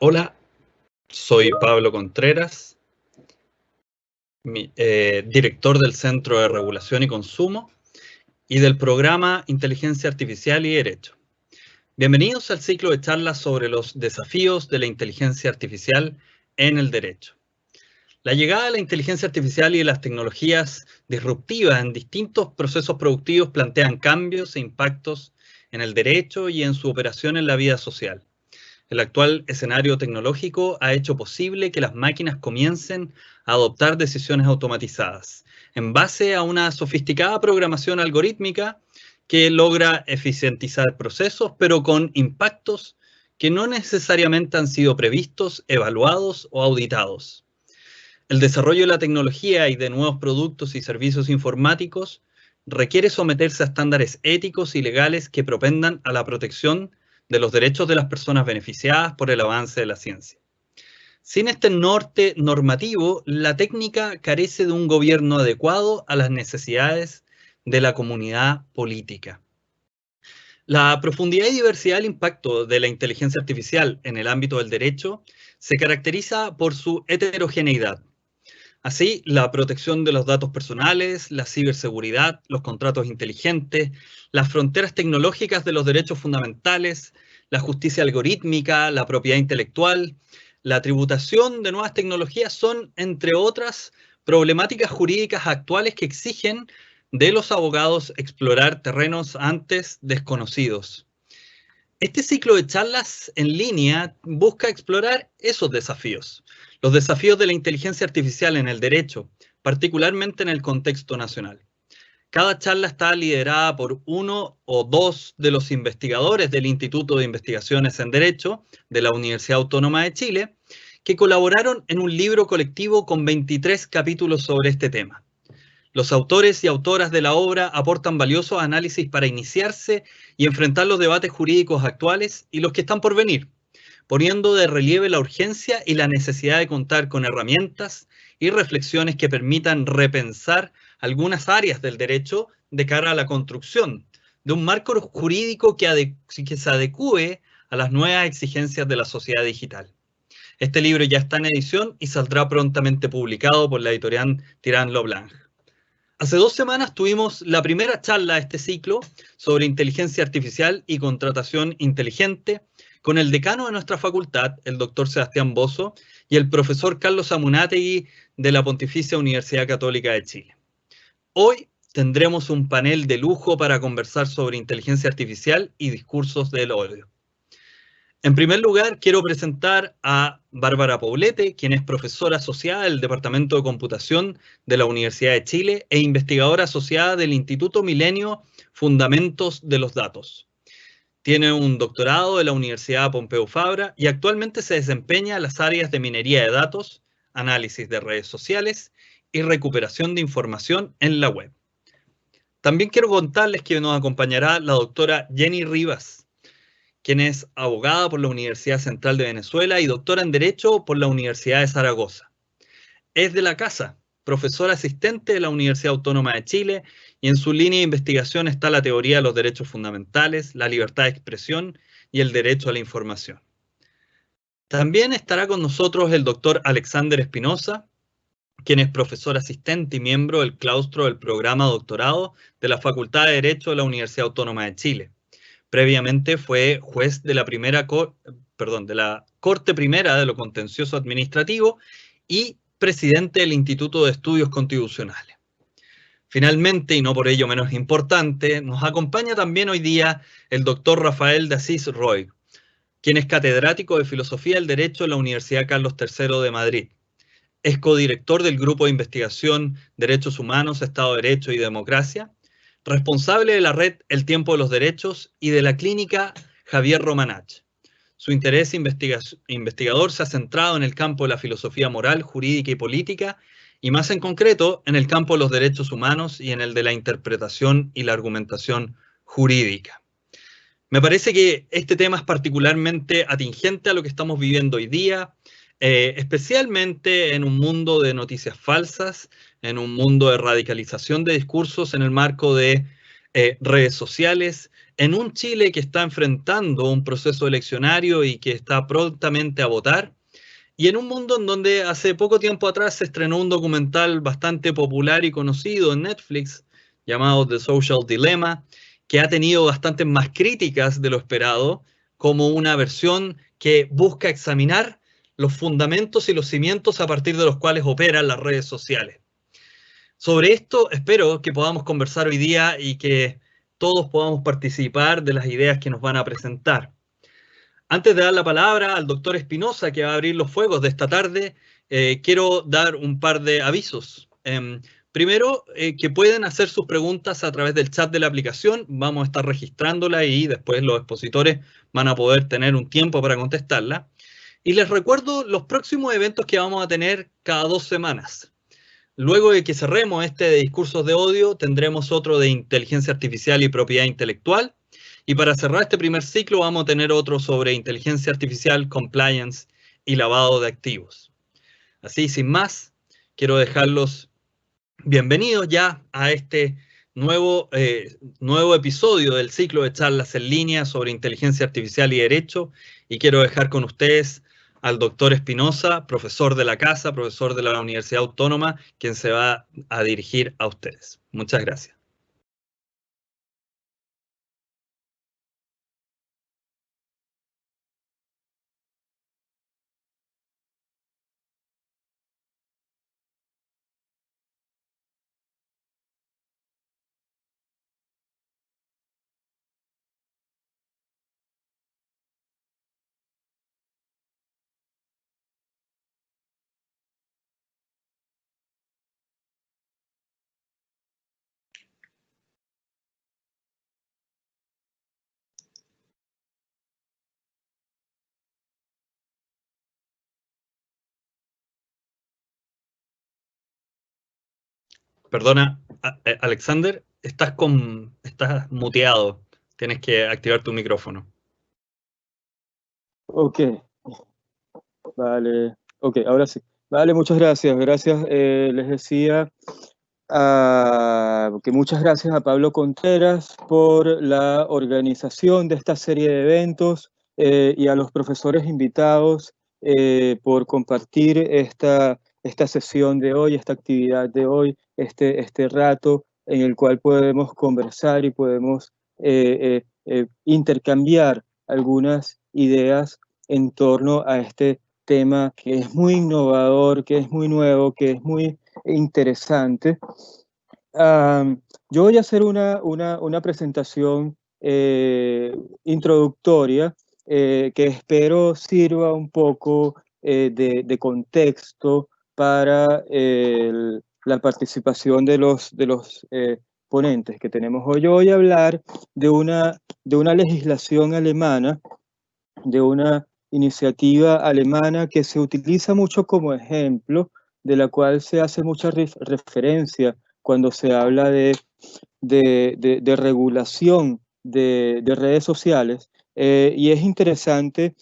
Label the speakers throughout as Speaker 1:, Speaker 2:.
Speaker 1: Hola, soy Pablo Contreras, director del Centro de Regulación y Consumo y del programa Inteligencia Artificial y Derecho. Bienvenidos al ciclo de charlas sobre los desafíos de la inteligencia artificial en el derecho. La llegada de la inteligencia artificial y de las tecnologías disruptivas en distintos procesos productivos plantean cambios e impactos en el derecho y en su operación en la vida social. El actual escenario tecnológico ha hecho posible que las máquinas comiencen a adoptar decisiones automatizadas en base a una sofisticada programación algorítmica que logra eficientizar procesos, pero con impactos que no necesariamente han sido previstos, evaluados o auditados. El desarrollo de la tecnología y de nuevos productos y servicios informáticos requiere someterse a estándares éticos y legales que propendan a la protección de los derechos de las personas beneficiadas por el avance de la ciencia. Sin este norte normativo, la técnica carece de un gobierno adecuado a las necesidades de la comunidad política. La profundidad y diversidad del impacto de la inteligencia artificial en el ámbito del derecho se caracteriza por su heterogeneidad. Así, la protección de los datos personales, la ciberseguridad, los contratos inteligentes, las fronteras tecnológicas de los derechos fundamentales, la justicia algorítmica, la propiedad intelectual, la tributación de nuevas tecnologías son, entre otras, problemáticas jurídicas actuales que exigen de los abogados explorar terrenos antes desconocidos. Este ciclo de charlas en línea busca explorar esos desafíos, los desafíos de la inteligencia artificial en el derecho, particularmente en el contexto nacional. Cada charla está liderada por uno o dos de los investigadores del Instituto de Investigaciones en Derecho de la Universidad Autónoma de Chile, que colaboraron en un libro colectivo con 23 capítulos sobre este tema. Los autores y autoras de la obra aportan valiosos análisis para iniciarse y enfrentar los debates jurídicos actuales y los que están por venir, poniendo de relieve la urgencia y la necesidad de contar con herramientas y reflexiones que permitan repensar algunas áreas del derecho de cara a la construcción de un marco jurídico que se adecue a las nuevas exigencias de la sociedad digital. Este libro ya está en edición y saldrá prontamente publicado por la editorial Tirán Loblanc. Hace 2 semanas tuvimos la primera charla de este ciclo sobre inteligencia artificial y contratación inteligente con el decano de nuestra facultad, el doctor Sebastián Bozo, y el profesor Carlos Amunátegui de la Pontificia Universidad Católica de Chile. Hoy tendremos un panel de lujo para conversar sobre inteligencia artificial y discursos del odio. En primer lugar, quiero presentar a Bárbara Poblete, quien es profesora asociada del Departamento de Computación de la Universidad de Chile e investigadora asociada del Instituto Milenio Fundamentos de los Datos. Tiene un doctorado de la Universidad Pompeu Fabra y actualmente se desempeña en las áreas de minería de datos, análisis de redes sociales y recuperación de información en la web. También quiero contarles que nos acompañará la doctora Jenny Rivas, quien es abogada por la Universidad Central de Venezuela y doctora en Derecho por la Universidad de Zaragoza. Es de la casa, profesora asistente de la Universidad Autónoma de Chile, y en su línea de investigación está la teoría de los derechos fundamentales, la libertad de expresión y el derecho a la información. También estará con nosotros el doctor Alexander Espinosa, quien es profesor asistente y miembro del claustro del programa doctorado de la Facultad de Derecho de la Universidad Autónoma de Chile. Previamente fue juez de la Corte Primera de lo Contencioso Administrativo y presidente del Instituto de Estudios Constitucionales. Finalmente, y no por ello menos importante, nos acompaña también hoy día el doctor Rafael de Asís Roy, quien es catedrático de Filosofía del Derecho en la Universidad Carlos III de Madrid. Es codirector del Grupo de Investigación Derechos Humanos, Estado de Derecho y Democracia, responsable de la red El Tiempo de los Derechos y de la clínica Javier Romanach. Su interés investigador se ha centrado en el campo de la filosofía moral, jurídica y política, y más en concreto en el campo de los derechos humanos y en el de la interpretación y la argumentación jurídica. Me parece que este tema es particularmente atingente a lo que estamos viviendo hoy día, especialmente en un mundo de noticias falsas, en un mundo de radicalización de discursos en el marco de redes sociales en un Chile que está enfrentando un proceso eleccionario y que está prontamente a votar, y en un mundo en donde hace poco tiempo atrás se estrenó un documental bastante popular y conocido en Netflix llamado The Social Dilemma, que ha tenido bastantes más críticas de lo esperado, como una versión que busca examinar los fundamentos y los cimientos a partir de los cuales operan las redes sociales. Sobre esto espero que podamos conversar hoy día y que todos podamos participar de las ideas que nos van a presentar. Antes de dar la palabra al doctor Espinosa, que va a abrir los fuegos de esta tarde, quiero dar un par de avisos. Primero, que pueden hacer sus preguntas a través del chat de la aplicación. Vamos a estar registrándola y después los expositores van a poder tener un tiempo para contestarla. Y les recuerdo los próximos eventos que vamos a tener cada 2 semanas. Luego de que cerremos este de discursos de odio, tendremos otro de inteligencia artificial y propiedad intelectual. Y para cerrar este primer ciclo vamos a tener otro sobre inteligencia artificial, compliance y lavado de activos. Así, sin más, quiero dejarlos bienvenidos ya a este nuevo episodio del ciclo de charlas en línea sobre inteligencia artificial y derecho. Y quiero dejar con ustedes al doctor Espinosa, profesor de la casa, profesor de la Universidad Autónoma, quien se va a dirigir a ustedes. Muchas gracias. Perdona, Alexander, estás muteado. Tienes que activar tu micrófono.
Speaker 2: Ok, vale, ok, ahora sí. Vale, muchas gracias. Gracias, les decía que muchas gracias a Pablo Contreras por la organización de esta serie de eventos y a los profesores invitados por compartir esta sesión de hoy, esta actividad de hoy, este rato en el cual podemos conversar y podemos intercambiar algunas ideas en torno a este tema que es muy innovador, que es muy nuevo, que es muy interesante. Yo voy a hacer una presentación introductoria que espero sirva un poco de contexto para la participación de los ponentes que tenemos hoy. Yo voy a hablar de una legislación alemana, de una iniciativa alemana que se utiliza mucho como ejemplo, de la cual se hace mucha referencia cuando se habla de regulación de redes sociales. Y es interesante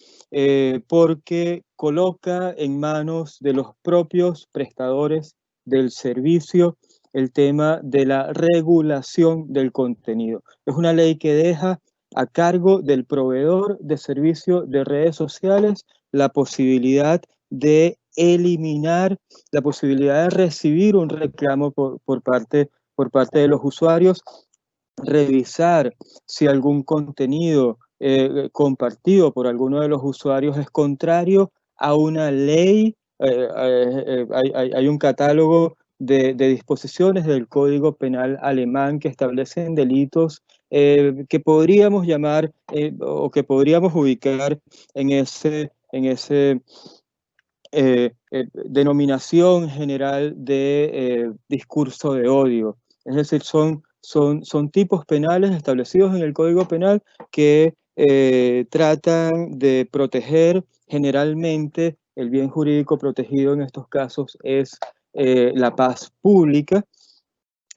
Speaker 2: porque coloca en manos de los propios prestadores del servicio el tema de la regulación del contenido. Es una ley que deja a cargo del proveedor de servicio de redes sociales la posibilidad de eliminar, la posibilidad de recibir un reclamo por parte de los usuarios, revisar si algún contenido compartido por alguno de los usuarios es contrario a una ley. Hay un catálogo de disposiciones del Código Penal alemán que establecen delitos que podríamos llamar o que podríamos ubicar en ese denominación general de discurso de odio. Es decir, son tipos penales establecidos en el Código Penal que tratan de proteger. Generalmente el bien jurídico protegido en estos casos es la paz pública,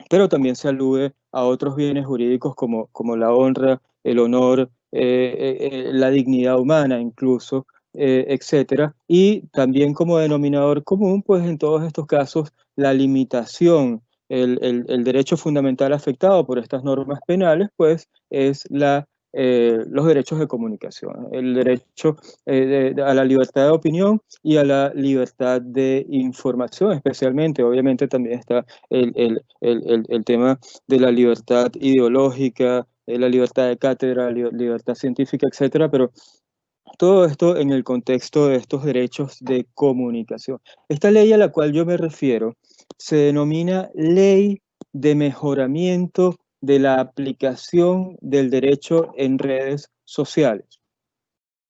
Speaker 2: pero también se alude a otros bienes jurídicos como la honra, el honor, la dignidad humana incluso, etcétera. Y también como denominador común, pues en todos estos casos, la limitación, el derecho fundamental afectado por estas normas penales, pues es la los derechos de comunicación, el derecho a la libertad de opinión y a la libertad de información, especialmente. Obviamente también está el tema de la libertad ideológica, la libertad de cátedra, libertad científica, etcétera, pero todo esto en el contexto de estos derechos de comunicación. Esta ley a la cual yo me refiero se denomina Ley de Mejoramiento de la Aplicación del Derecho en Redes Sociales,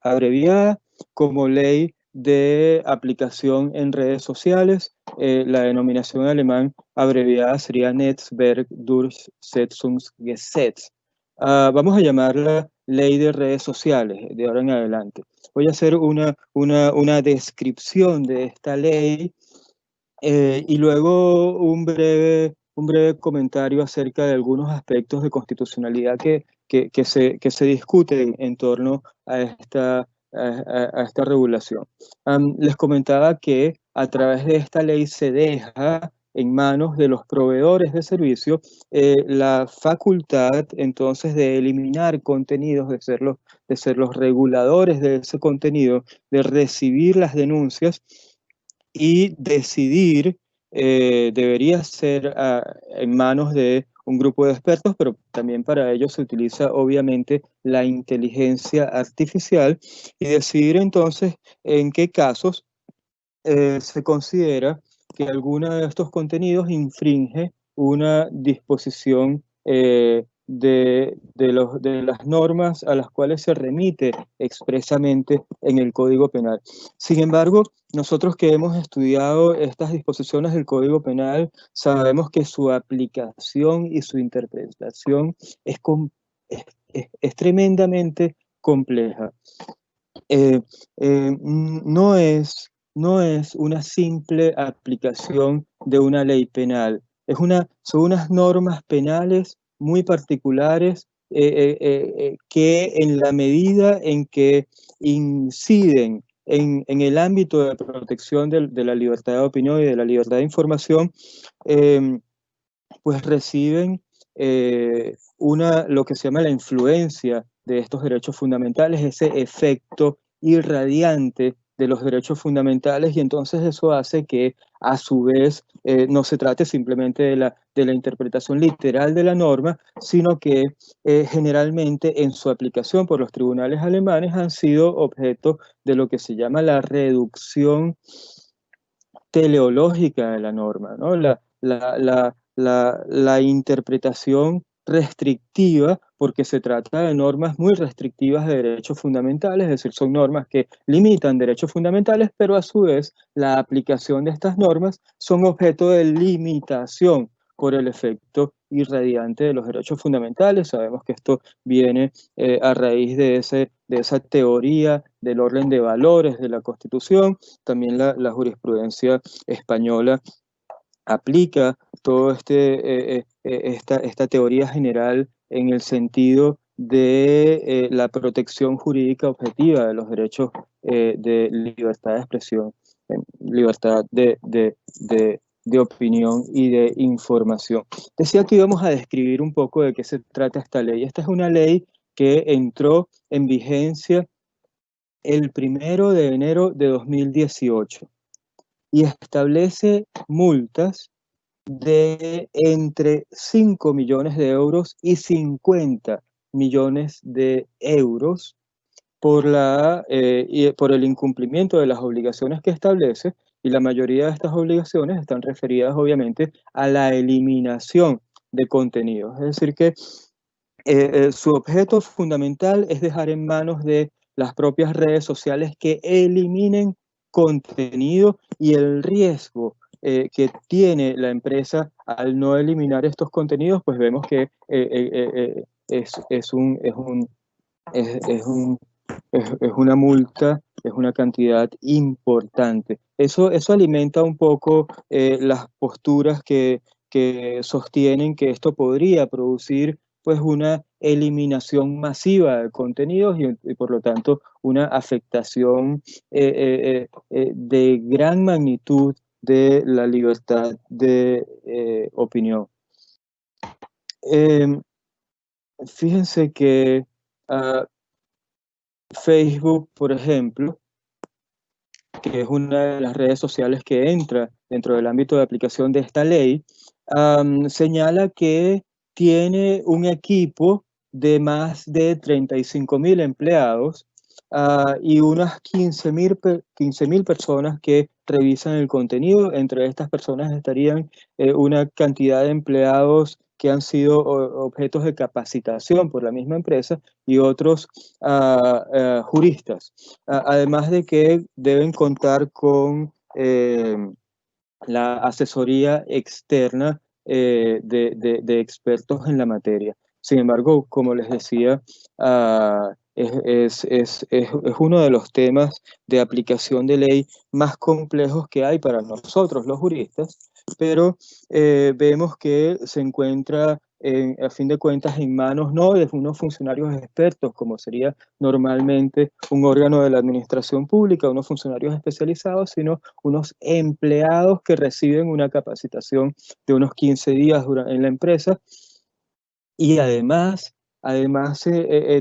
Speaker 2: abreviada como Ley de Aplicación en Redes Sociales. La denominación alemán abreviada sería Netzwerkdurchsetzungsgesetz. Vamos a llamarla Ley de Redes Sociales de ahora en adelante. Voy a hacer una descripción de esta ley y luego un breve comentario acerca de algunos aspectos de constitucionalidad que se discuten en torno a esta regulación. Les comentaba que a través de esta ley se deja en manos de los proveedores de servicio la facultad entonces de eliminar contenidos, de ser los reguladores de ese contenido, de recibir las denuncias y decidir. Debería ser en manos de un grupo de expertos, pero también para ello se utiliza obviamente la inteligencia artificial y decidir entonces en qué casos se considera que alguno de estos contenidos infringe una disposición de las normas a las cuales se remite expresamente en el Código Penal. Sin embargo, nosotros que hemos estudiado estas disposiciones del Código Penal, sabemos que su aplicación y su interpretación es tremendamente compleja. No es una simple aplicación de una ley penal. Son unas normas penales muy particulares que en la medida en que inciden en el ámbito de protección de la libertad de opinión y de la libertad de información, pues reciben lo que se llama la influencia de estos derechos fundamentales, ese efecto irradiante de los derechos fundamentales, y entonces eso hace que a su vez no se trate simplemente de la interpretación literal de la norma, sino que generalmente en su aplicación por los tribunales alemanes han sido objeto de lo que se llama la reducción teleológica de la norma, ¿no? La interpretación restrictiva, porque se trata de normas muy restrictivas de derechos fundamentales, es decir, son normas que limitan derechos fundamentales, pero a su vez la aplicación de estas normas son objeto de limitación por el efecto irradiante de los derechos fundamentales. Sabemos que esto viene a raíz de esa teoría del orden de valores de la Constitución. También la jurisprudencia española aplica toda esta teoría general en el sentido de la protección jurídica objetiva de los derechos de libertad de expresión, libertad de opinión y de información. Decía que íbamos a describir un poco de qué se trata esta ley. Esta es una ley que entró en vigencia el 1 de enero de 2018 y establece multas de entre 5 millones de euros y 50 millones de euros por el incumplimiento de las obligaciones que establece, y la mayoría de estas obligaciones están referidas obviamente a la eliminación de contenidos. Es decir que su objeto fundamental es dejar en manos de las propias redes sociales que eliminen contenido, y el riesgo que tiene la empresa al no eliminar estos contenidos, pues vemos que es una multa, es una cantidad importante. Eso alimenta un poco las posturas que sostienen que esto podría producir pues una eliminación masiva de contenidos y por lo tanto una afectación de gran magnitud de la libertad de opinión. Fíjense que Facebook, por ejemplo, que es una de las redes sociales que entra dentro del ámbito de aplicación de esta ley, señala que tiene un equipo de más de 35.000 empleados y unas 15.000 personas que revisan el contenido. Entre estas personas estarían una cantidad de empleados que han sido objetos de capacitación por la misma empresa y otros juristas. Además de que deben contar con la asesoría externa de expertos en la materia. Sin embargo, como les decía, es uno de los temas de aplicación de ley más complejos que hay para nosotros, los juristas, pero vemos que se encuentra, a fin de cuentas, en manos no de unos funcionarios expertos, como sería normalmente un órgano de la administración pública, unos funcionarios especializados, sino unos empleados que reciben una capacitación de unos 15 días en la empresa. Y además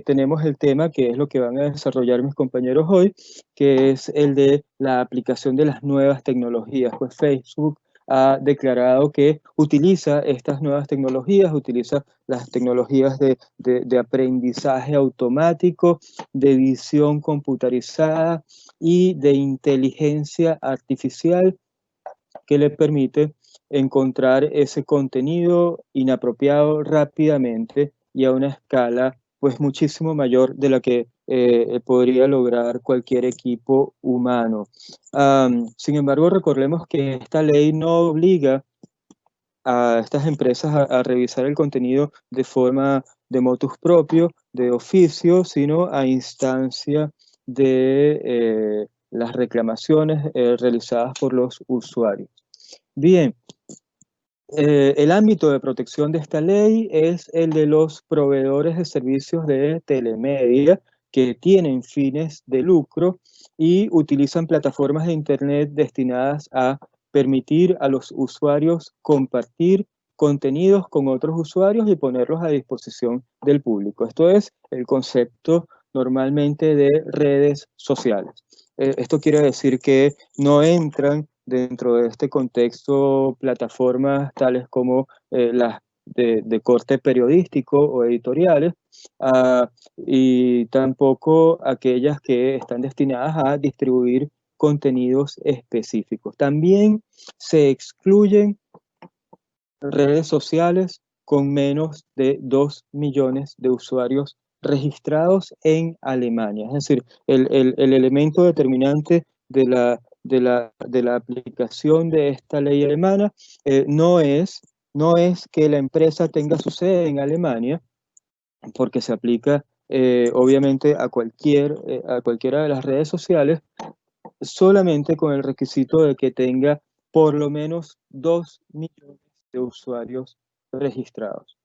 Speaker 2: tenemos el tema que es lo que van a desarrollar mis compañeros hoy, que es el de la aplicación de las nuevas tecnologías. Pues Facebook ha declarado que utiliza estas nuevas tecnologías, utiliza las tecnologías de aprendizaje automático, de visión computarizada y de inteligencia artificial que le permite encontrar ese contenido inapropiado rápidamente y a una escala pues muchísimo mayor de la que podría lograr cualquier equipo humano. Sin embargo, recordemos que esta ley no obliga a estas empresas a revisar el contenido de forma de motus propio, de oficio, sino a instancia de las reclamaciones realizadas por los usuarios. Bien, el ámbito de protección de esta ley es el de los proveedores de servicios de telemedia que tienen fines de lucro y utilizan plataformas de Internet destinadas a permitir a los usuarios compartir contenidos con otros usuarios y ponerlos a disposición del público. Esto es el concepto normalmente de redes sociales. Esto quiere decir que no entran dentro de este contexto plataformas tales como las de corte periodístico o editoriales, y tampoco aquellas que están destinadas a distribuir contenidos específicos. También se excluyen redes sociales con menos de 2 millones de usuarios registrados en Alemania. Es decir, el elemento determinante de la aplicación de esta ley alemana no es que la empresa tenga su sede en Alemania, porque se aplica obviamente a cualquiera de las redes sociales, solamente con el requisito de que tenga por lo menos 2 millones de usuarios registrados.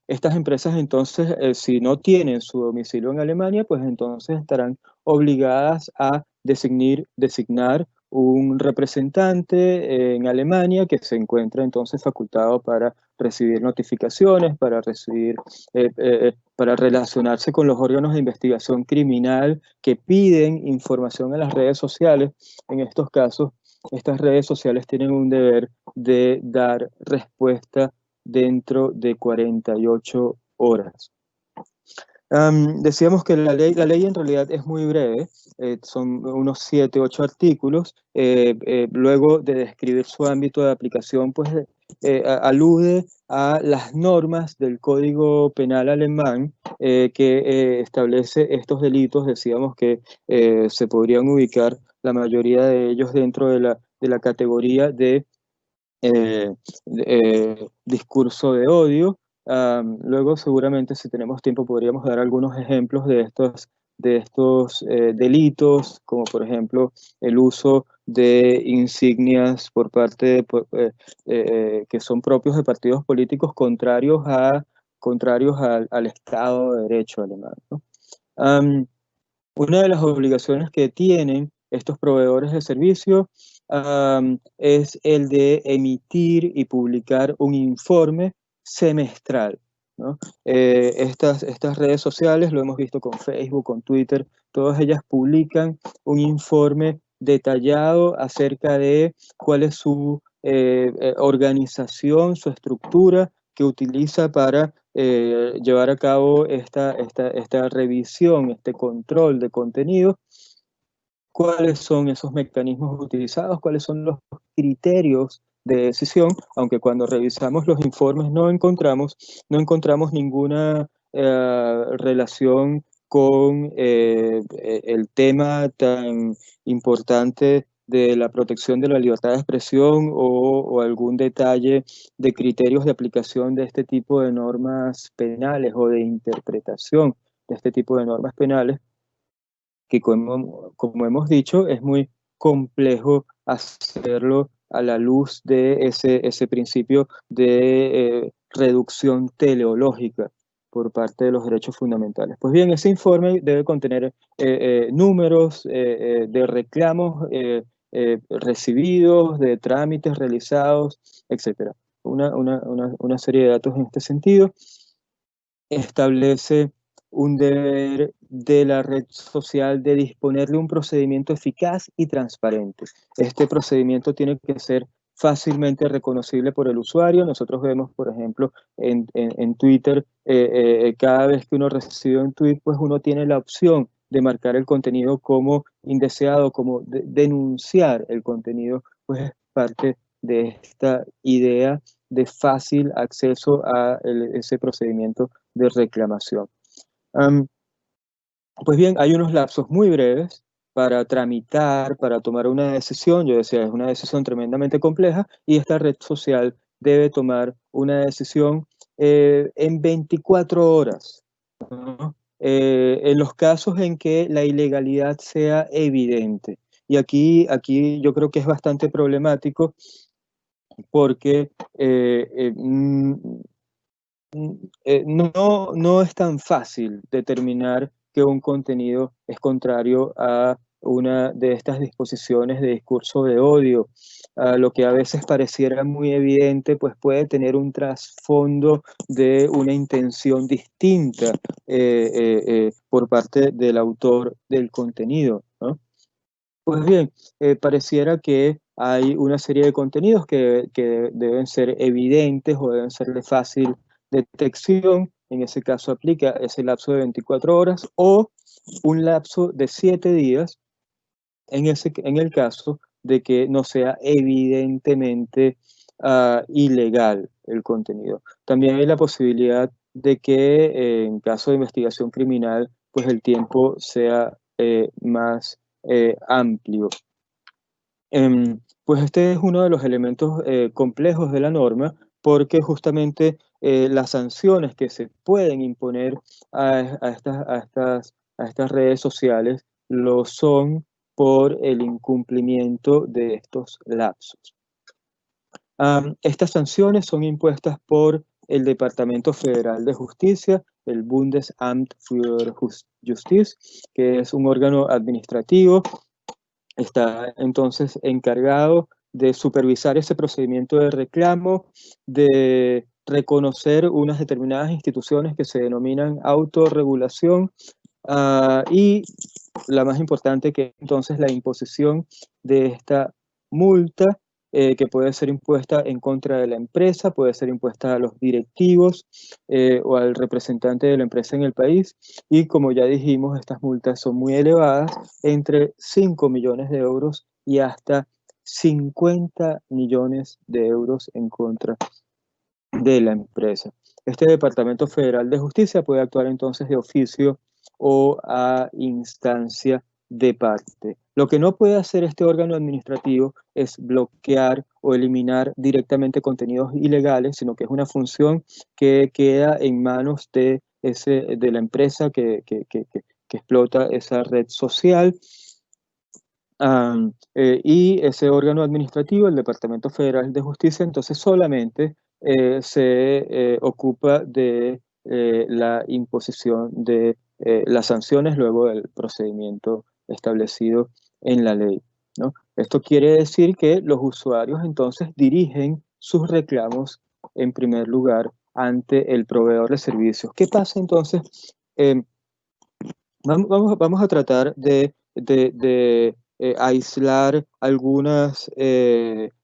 Speaker 2: Estas empresas entonces, si no tienen su domicilio en Alemania, pues entonces estarán obligadas a designar un representante en Alemania que se encuentra entonces facultado para recibir notificaciones, para relacionarse con los órganos de investigación criminal que piden información a las redes sociales. En estos casos, estas redes sociales tienen un deber de dar respuesta dentro de 48 horas. Decíamos que la ley en realidad es muy breve, son unos 7, 8 artículos. Luego de describir su ámbito de aplicación, pues alude a las normas del Código Penal alemán que establece estos delitos. Decíamos que se podrían ubicar la mayoría de ellos dentro de la categoría de discurso de odio. Luego seguramente, si tenemos tiempo, podríamos dar algunos ejemplos de estos delitos, como por ejemplo el uso de insignias por parte que son propios de partidos políticos contrarios al Estado de Derecho alemán, ¿no? Una de las obligaciones que tienen estos proveedores de servicio es el de emitir y publicar un informe semestral ¿no? Estas redes sociales, lo hemos visto con Facebook, con Twitter, todas ellas publican un informe detallado acerca de cuál es su organización, su estructura que utiliza para llevar a cabo esta revisión, este control de contenido. ¿Cuáles son esos mecanismos utilizados? ¿Cuáles son los criterios de decisión? Aunque cuando revisamos los informes no encontramos ninguna relación con el tema tan importante de la protección de la libertad de expresión o algún detalle de criterios de aplicación de este tipo de normas penales o de interpretación de este tipo de normas penales, que como hemos dicho, es muy complejo hacerlo a la luz de ese principio de reducción teleológica por parte de los derechos fundamentales. Pues bien, ese informe debe contener números de reclamos recibidos, de trámites realizados, etc. Una serie de datos en este sentido. Establece un deber de la red social de disponer de un procedimiento eficaz y transparente. Este procedimiento tiene que ser fácilmente reconocible por el usuario. Nosotros vemos, por ejemplo, en Twitter, cada vez que uno recibe un tweet, pues uno tiene la opción de marcar el contenido como indeseado, como denunciar el contenido, pues es parte de esta idea de fácil acceso a ese procedimiento de reclamación. Pues bien, hay unos lapsos muy breves para tramitar, para tomar una decisión. Yo decía, es una decisión tremendamente compleja y esta red social debe tomar una decisión en 24 horas, ¿no? En los casos en que la ilegalidad sea evidente. Y aquí yo creo que es bastante problemático porque no es tan fácil determinar que un contenido es contrario a una de estas disposiciones de discurso de odio. Lo que a veces pareciera muy evidente, pues puede tener un trasfondo de una intención distinta por parte del autor del contenido, ¿no? Pues bien, pareciera que hay una serie de contenidos que deben ser evidentes o deben ser de fácil detección. En ese caso aplica ese lapso de 24 horas o un lapso de 7 días en el caso de que no sea evidentemente ilegal el contenido. También hay la posibilidad de que en caso de investigación criminal, pues el tiempo sea más amplio. Pues este es uno de los elementos complejos de la norma, porque justamente las sanciones que se pueden imponer a estas redes sociales lo son por el incumplimiento de estos lapsos. Estas sanciones son impuestas por el Departamento Federal de Justicia, el Bundesamt für Justiz, que es un órgano administrativo. Está entonces encargado de supervisar ese procedimiento de reclamo, de reconocer unas determinadas instituciones que se denominan autorregulación y la más importante, que entonces la imposición de esta multa que puede ser impuesta en contra de la empresa, puede ser impuesta a los directivos o al representante de la empresa en el país. Y como ya dijimos, estas multas son muy elevadas, entre 5 millones de euros y hasta 50 millones de euros en contra de la empresa. Este Departamento Federal de Justicia puede actuar entonces de oficio o a instancia de parte. Lo que no puede hacer este órgano administrativo es bloquear o eliminar directamente contenidos ilegales, sino que es una función que queda en manos de la empresa que explota esa red social. Y ese órgano administrativo, el Departamento Federal de Justicia, entonces solamente se ocupa de la imposición de las sanciones luego del procedimiento establecido en la ley, ¿no? Esto quiere decir que los usuarios entonces dirigen sus reclamos en primer lugar ante el proveedor de servicios. ¿Qué pasa entonces? Vamos a tratar de aislar algunas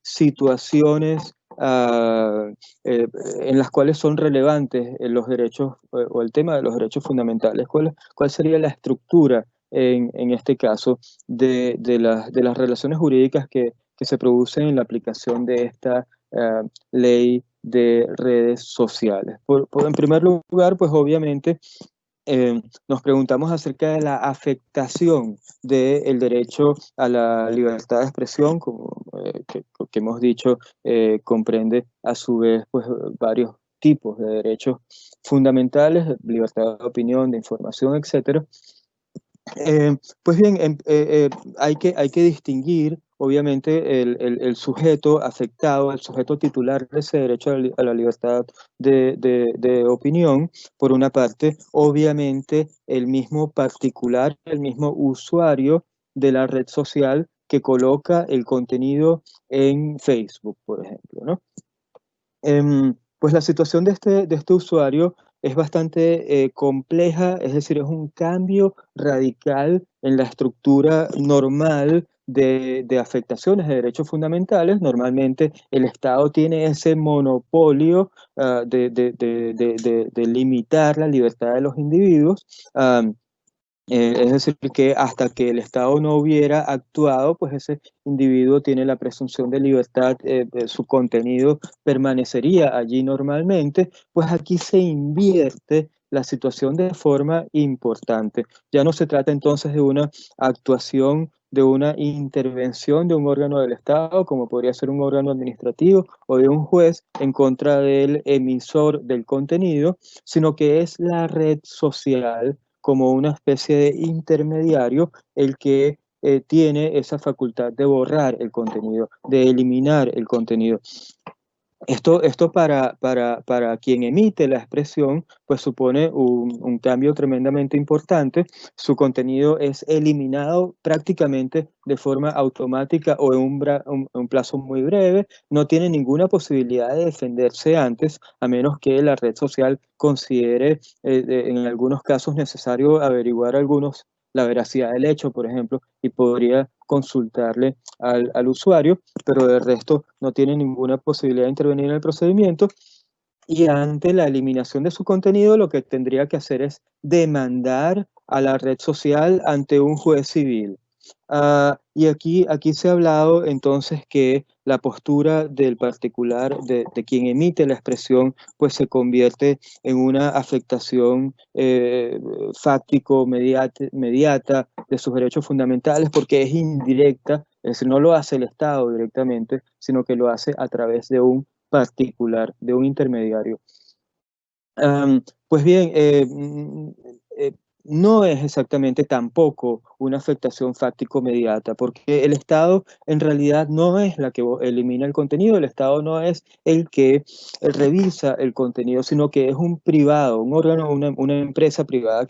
Speaker 2: situaciones en las cuales son relevantes los derechos o el tema de los derechos fundamentales. ¿Cuál sería la estructura en este caso de las relaciones jurídicas que se producen en la aplicación de esta ley de redes sociales? En primer lugar, pues obviamente nos preguntamos acerca de la afectación del derecho a la libertad de expresión, como que hemos dicho, comprende a su vez pues, varios tipos de derechos fundamentales, libertad de opinión, de información, etc. Pues bien, hay que distinguir, obviamente, el sujeto afectado, el sujeto titular de ese derecho a la libertad de opinión, por una parte, obviamente, el mismo particular, el mismo usuario de la red social que coloca el contenido en Facebook, por ejemplo, ¿no? Pues la situación de este usuario es bastante compleja, es decir, es un cambio radical en la estructura normal de afectaciones de derechos fundamentales. Normalmente el Estado tiene ese monopolio de limitar la libertad de los individuos. Es decir, que hasta que el Estado no hubiera actuado, pues ese individuo tiene la presunción de libertad, su contenido permanecería allí normalmente, pues aquí se invierte la situación de forma importante. Ya no se trata entonces de una actuación, de una intervención de un órgano del Estado, como podría ser un órgano administrativo o de un juez en contra del emisor del contenido, sino que es la red social como una especie de intermediario el que tiene esa facultad de borrar el contenido, de eliminar el contenido. Esto para quien emite la expresión, pues supone un cambio tremendamente importante. Su contenido es eliminado prácticamente de forma automática o en un plazo muy breve. No tiene ninguna posibilidad de defenderse antes, a menos que la red social considere en algunos casos necesario averiguar la veracidad del hecho, por ejemplo, y podría consultarle al usuario, pero de resto no tiene ninguna posibilidad de intervenir en el procedimiento. Y ante la eliminación de su contenido, lo que tendría que hacer es demandar a la red social ante un juez civil. Y aquí se ha hablado entonces que la postura del particular, de quien emite la expresión, pues se convierte en una afectación fáctico, mediata de sus derechos fundamentales, porque es indirecta, es decir, no lo hace el Estado directamente, sino que lo hace a través de un particular, de un intermediario. Pues bien, no es exactamente tampoco una afectación fáctico-mediata, porque el Estado en realidad no es la que elimina el contenido, el Estado no es el que revisa el contenido, sino que es un privado, un órgano, una empresa privada,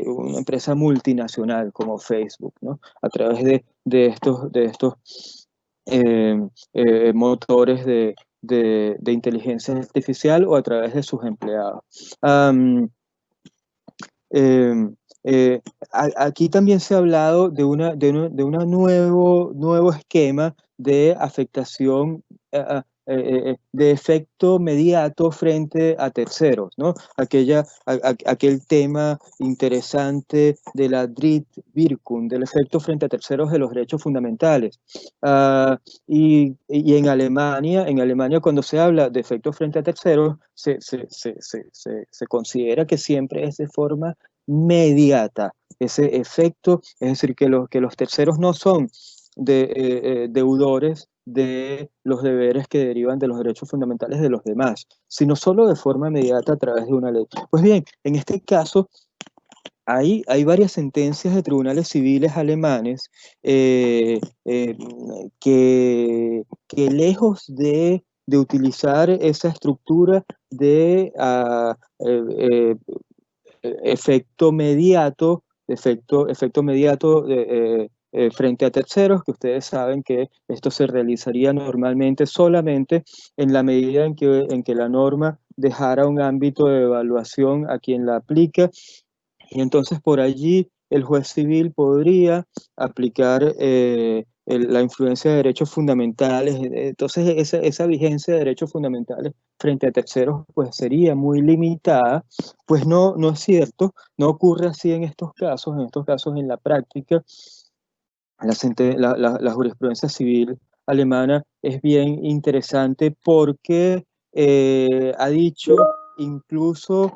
Speaker 2: una empresa multinacional como Facebook, ¿no? A través de estos motores de inteligencia artificial o a través de sus empleados. Eh, Aquí también se ha hablado de un nuevo esquema de afectación de efecto mediato frente a terceros, ¿no? Aquel tema interesante de la Drittwirkung, del efecto frente a terceros de los derechos fundamentales. Y en Alemania cuando se habla de efecto frente a terceros, se considera que siempre es de forma mediata ese efecto, es decir, que los terceros no son deudores de los deberes que derivan de los derechos fundamentales de los demás, sino solo de forma inmediata a través de una ley. Pues bien, en este caso hay varias sentencias de tribunales civiles alemanes que lejos de utilizar esa estructura de efecto mediato, frente a terceros, que ustedes saben que esto se realizaría normalmente solamente en la medida en que la norma dejara un ámbito de evaluación a quien la aplica, y entonces por allí el juez civil podría aplicar la influencia de derechos fundamentales. Entonces esa vigencia de derechos fundamentales frente a terceros pues sería muy limitada. Pues no es cierto, no ocurre así en estos casos en la práctica. La jurisprudencia civil alemana es bien interesante porque ha dicho incluso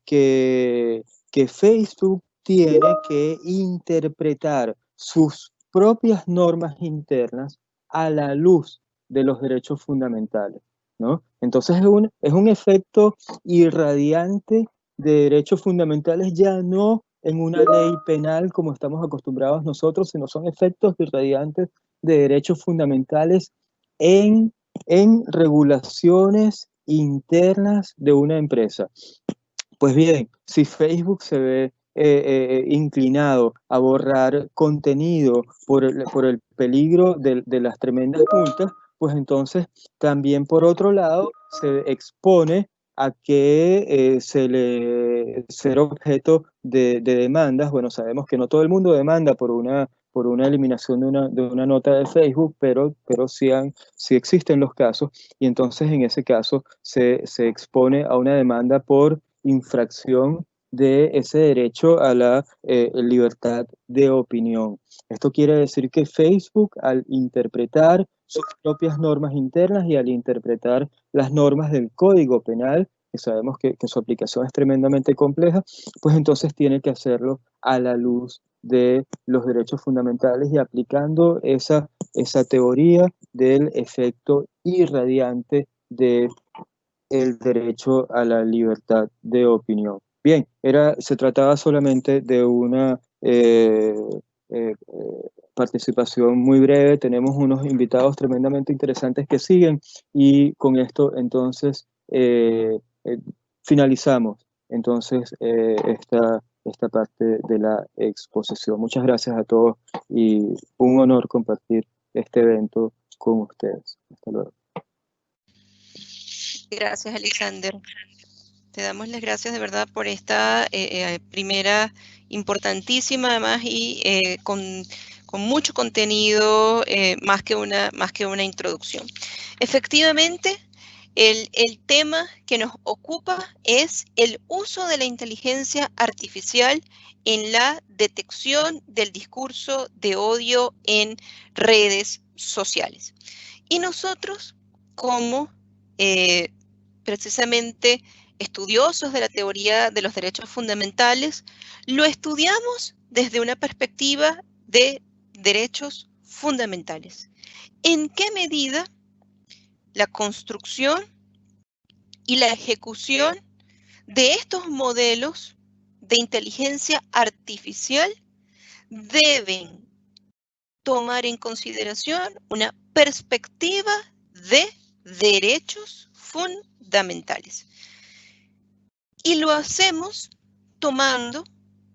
Speaker 2: que Facebook tiene que interpretar sus propias normas internas a la luz de los derechos fundamentales, ¿no? Entonces es un efecto irradiante de derechos fundamentales, ya no en una ley penal como estamos acostumbrados nosotros, sino son efectos irradiantes de derechos fundamentales en regulaciones internas de una empresa. Pues bien, si Facebook se ve inclinado a borrar contenido por el peligro de las tremendas multas, pues entonces también por otro lado se expone a que ser objeto de demandas. Bueno, sabemos que no todo el mundo demanda por una eliminación de una nota de Facebook, pero sí existen los casos, y entonces en ese caso se expone a una demanda por infracción de ese derecho a la libertad de opinión. Esto quiere decir que Facebook, al interpretar sus propias normas internas y al interpretar las normas del Código Penal, que sabemos que su aplicación es tremendamente compleja, pues entonces tiene que hacerlo a la luz de los derechos fundamentales y aplicando esa teoría del efecto irradiante de el derecho a la libertad de opinión. Bien, se trataba solamente de una participación muy breve. Tenemos unos invitados tremendamente interesantes que siguen, y con esto entonces finalizamos entonces esta parte de la exposición. Muchas gracias a todos y un honor compartir este evento con ustedes. Hasta luego.
Speaker 3: Gracias, Alexander. Te damos las gracias de verdad por esta primera importantísima, además, y con mucho contenido, más que una introducción. Efectivamente, el tema que nos ocupa es el uso de la inteligencia artificial en la detección del discurso de odio en redes sociales. Y nosotros, como precisamente estudiosos de la teoría de los derechos fundamentales, lo estudiamos desde una perspectiva de derechos fundamentales. ¿En qué medida la construcción y la ejecución de estos modelos de inteligencia artificial deben tomar en consideración una perspectiva de derechos fundamentales? Y lo hacemos tomando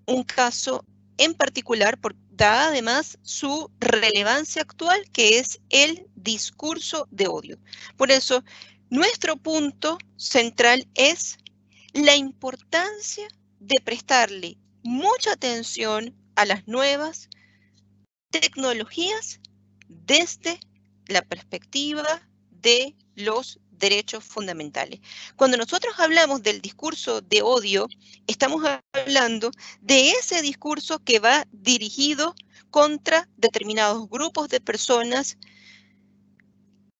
Speaker 3: un caso en particular, dada además su relevancia actual, que es el discurso de odio. Por eso, nuestro punto central es la importancia de prestarle mucha atención a las nuevas tecnologías desde la perspectiva de los derechos fundamentales. Cuando nosotros hablamos del discurso de odio, estamos hablando de ese discurso que va dirigido contra determinados grupos de personas,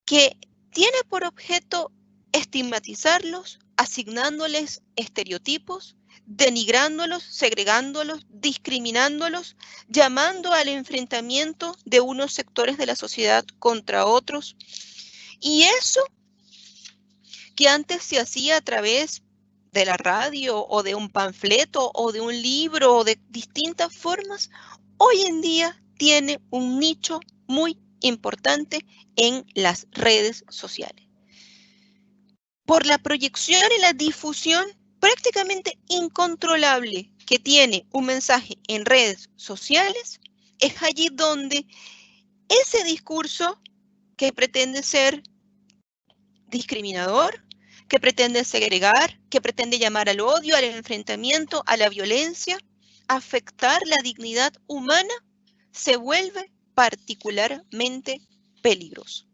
Speaker 3: que tiene por objeto estigmatizarlos, asignándoles estereotipos, denigrándolos, segregándolos, discriminándolos, llamando al enfrentamiento de unos sectores de la sociedad contra otros. Y eso, que antes se hacía a través de la radio o de un panfleto o de un libro o de distintas formas, hoy en día tiene un nicho muy importante en las redes sociales. Por la proyección y la difusión prácticamente incontrolable que tiene un mensaje en redes sociales, es allí donde ese discurso que pretende ser discriminador, que pretende segregar, que pretende llamar al odio, al enfrentamiento, a la violencia, afectar la dignidad humana, se vuelve particularmente peligroso.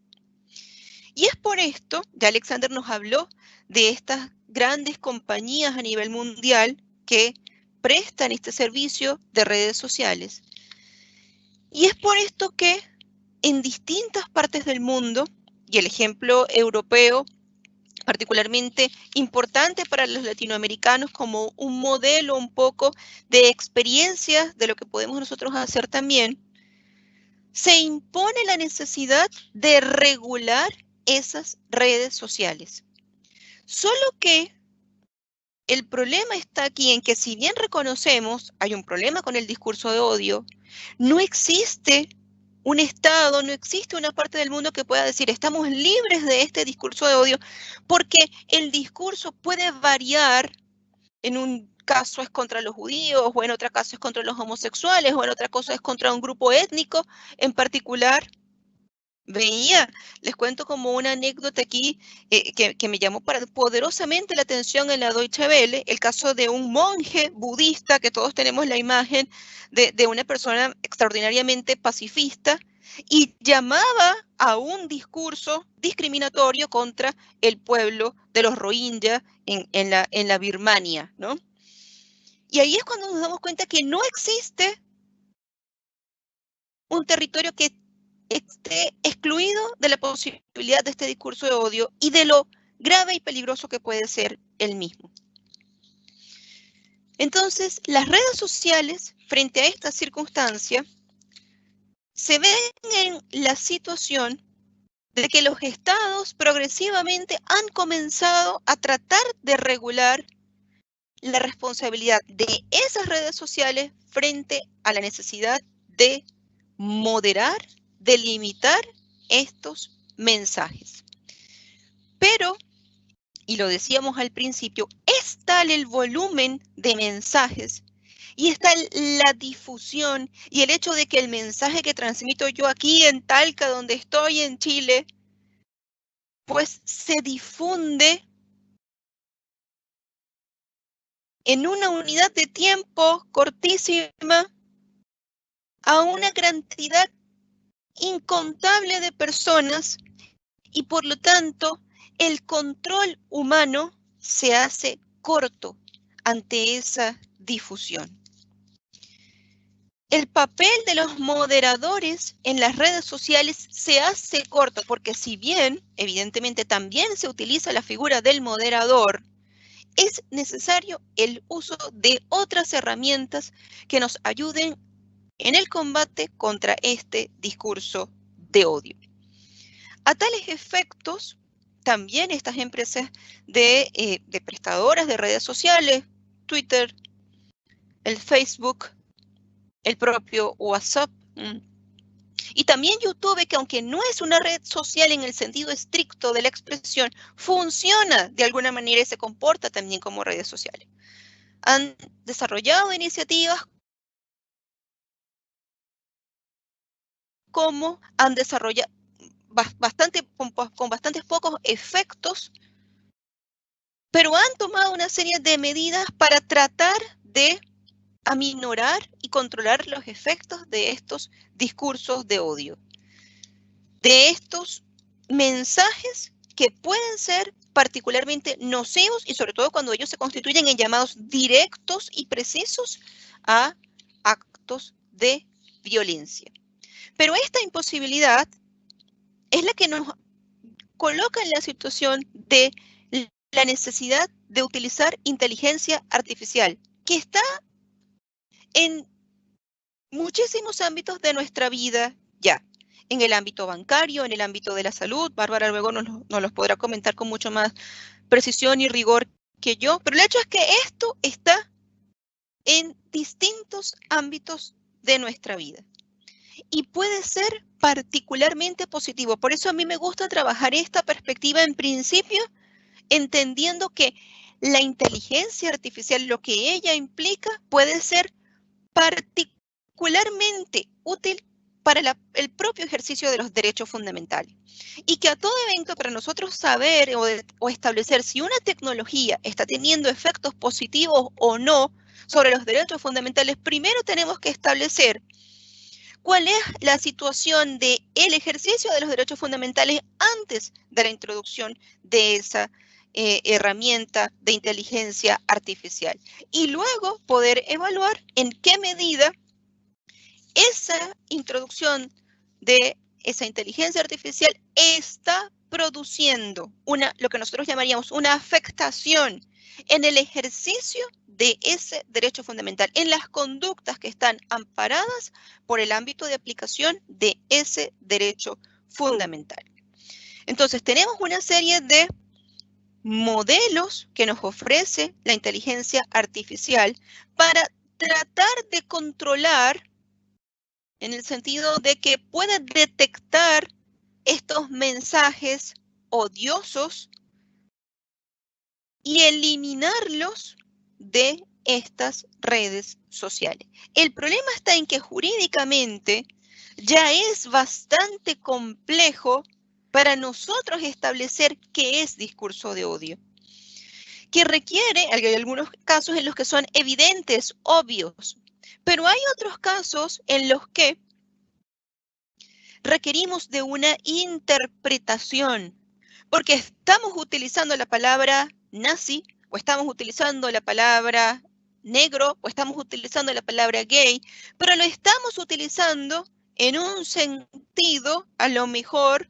Speaker 3: Y es por esto, ya Alexander nos habló de estas grandes compañías a nivel mundial que prestan este servicio de redes sociales. Y es por esto que en distintas partes del mundo, y el ejemplo europeo particularmente importante para los latinoamericanos como un modelo un poco de experiencias de lo que podemos nosotros hacer también, se impone la necesidad de regular esas redes sociales. Solo que el problema está aquí en que si bien reconocemos, hay un problema con el discurso de odio, no existe un Estado, no existe una parte del mundo que pueda decir estamos libres de este discurso de odio, porque el discurso puede variar. En un caso es contra los judíos, o en otro caso es contra los homosexuales, o en otra cosa es contra un grupo étnico en particular. Les cuento como una anécdota aquí que me llamó poderosamente la atención en la Deutsche Welle, el caso de un monje budista, que todos tenemos la imagen de una persona extraordinariamente pacifista, y llamaba a un discurso discriminatorio contra el pueblo de los Rohingya en la Birmania, ¿no? Y ahí es cuando nos damos cuenta que no existe un territorio que esté excluido de la posibilidad de este discurso de odio y de lo grave y peligroso que puede ser el mismo. Entonces, las redes sociales, frente a esta circunstancia, se ven en la situación de que los estados progresivamente han comenzado a tratar de regular la responsabilidad de esas redes sociales frente a la necesidad de moderar, de limitar estos mensajes. Pero, y lo decíamos al principio, es tal el volumen de mensajes y es tal la difusión y el hecho de que el mensaje que transmito yo aquí en Talca, donde estoy en Chile, pues se difunde en una unidad de tiempo cortísima a una cantidad incontable de personas y por lo tanto el control humano se hace corto ante esa difusión. El papel de los moderadores en las redes sociales se hace corto porque si bien evidentemente también se utiliza la figura del moderador, es necesario el uso de otras herramientas que nos ayuden en el combate contra este discurso de odio. A tales efectos, también estas empresas de prestadoras de redes sociales, Twitter, el Facebook, el propio WhatsApp, y también YouTube, que aunque no es una red social en el sentido estricto de la expresión, funciona de alguna manera y se comporta también como redes sociales. Han desarrollado iniciativas como han desarrollado con bastantes pocos efectos, pero han tomado una serie de medidas para tratar de aminorar y controlar los efectos de estos discursos de odio, de estos mensajes que pueden ser particularmente nocivos y sobre todo cuando ellos se constituyen en llamados directos y precisos a actos de violencia. Pero esta imposibilidad es la que nos coloca en la situación de la necesidad de utilizar inteligencia artificial, que está en muchísimos ámbitos de nuestra vida ya, en el ámbito bancario, en el ámbito de la salud. Bárbara luego nos los podrá comentar con mucho más precisión y rigor que yo, pero el hecho es que esto está en distintos ámbitos de nuestra vida y puede ser particularmente positivo. Por eso a mí me gusta trabajar esta perspectiva en principio, entendiendo que la inteligencia artificial, lo que ella implica, puede ser particularmente útil para el propio ejercicio de los derechos fundamentales. Y que a todo evento, para nosotros saber o establecer si una tecnología está teniendo efectos positivos o no sobre los derechos fundamentales, primero tenemos que establecer cuál es la situación del ejercicio de los derechos fundamentales antes de la introducción de esa herramienta de inteligencia artificial. Y luego poder evaluar en qué medida esa introducción de esa inteligencia artificial está produciendo lo que nosotros llamaríamos una afectación en el ejercicio de ese derecho fundamental, en las conductas que están amparadas por el ámbito de aplicación de ese derecho fundamental. Entonces, tenemos una serie de modelos que nos ofrece la inteligencia artificial para tratar de controlar, en el sentido de que puede detectar estos mensajes odiosos y eliminarlos de estas redes sociales. El problema está en que jurídicamente ya es bastante complejo para nosotros establecer qué es discurso de odio, que requiere, hay algunos casos en los que son evidentes, obvios, pero hay otros casos en los que requerimos de una interpretación, porque estamos utilizando la palabra nazi, o estamos utilizando la palabra negro, o estamos utilizando la palabra gay, pero lo estamos utilizando en un sentido, a lo mejor,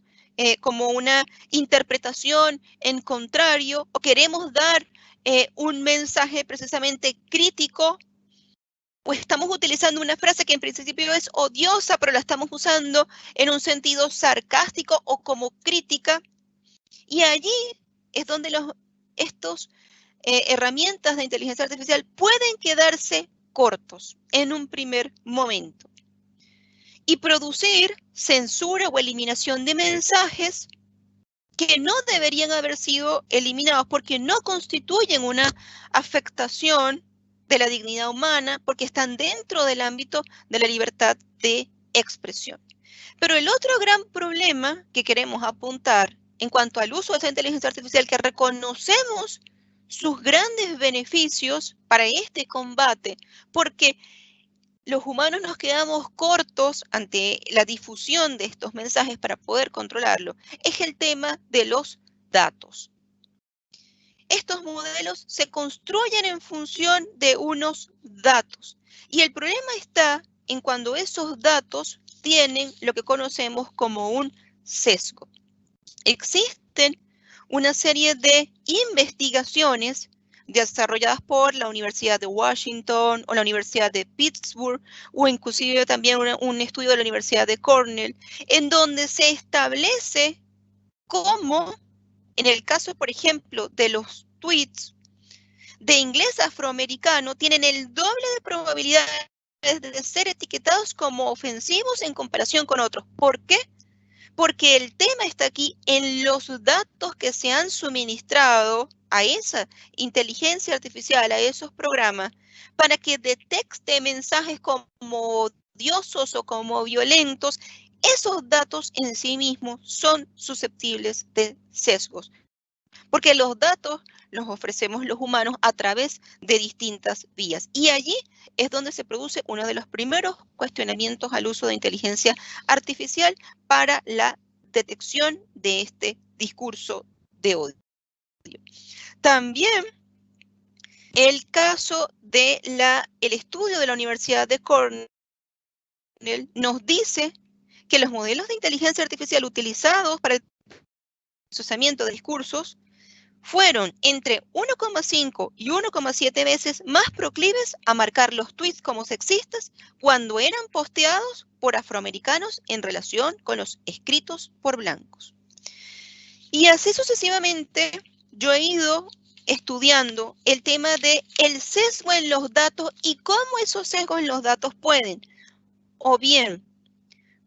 Speaker 3: como una interpretación en contrario, o queremos dar un mensaje precisamente crítico, o estamos utilizando una frase que en principio es odiosa, pero la estamos usando en un sentido sarcástico o como crítica. Y allí es donde estos herramientas de inteligencia artificial pueden quedarse cortos en un primer momento y producir censura o eliminación de mensajes que no deberían haber sido eliminados porque no constituyen una afectación de la dignidad humana, porque están dentro del ámbito de la libertad de expresión. Pero el otro gran problema que queremos apuntar en cuanto al uso de esa inteligencia artificial, que reconocemos sus grandes beneficios para este combate, porque los humanos nos quedamos cortos ante la difusión de estos mensajes para poder controlarlo, es el tema de los datos. Estos modelos se construyen en función de unos datos. Y el problema está en cuando esos datos tienen lo que conocemos como un sesgo. Existen una serie de investigaciones desarrolladas por la Universidad de Washington o la Universidad de Pittsburgh, o inclusive también un estudio de la Universidad de Cornell, en donde se establece cómo, en el caso, por ejemplo, de los tweets de inglés afroamericano, tienen el doble de probabilidades de ser etiquetados como ofensivos en comparación con otros. ¿Por qué? Porque el tema está aquí en los datos que se han suministrado a esa inteligencia artificial, a esos programas, para que detecte mensajes como odiosos o como violentos. Esos datos en sí mismos son susceptibles de sesgos, porque los datos los ofrecemos los humanos a través de distintas vías. Y allí es donde se produce uno de los primeros cuestionamientos al uso de inteligencia artificial para la detección de este discurso de odio. También el caso de el estudio de la Universidad de Cornell nos dice que los modelos de inteligencia artificial utilizados para el procesamiento de discursos fueron entre 1,5 y 1,7 veces más proclives a marcar los tweets como sexistas cuando eran posteados por afroamericanos en relación con los escritos por blancos. Y así sucesivamente, yo he ido estudiando el tema del sesgo en los datos y cómo esos sesgos en los datos pueden o bien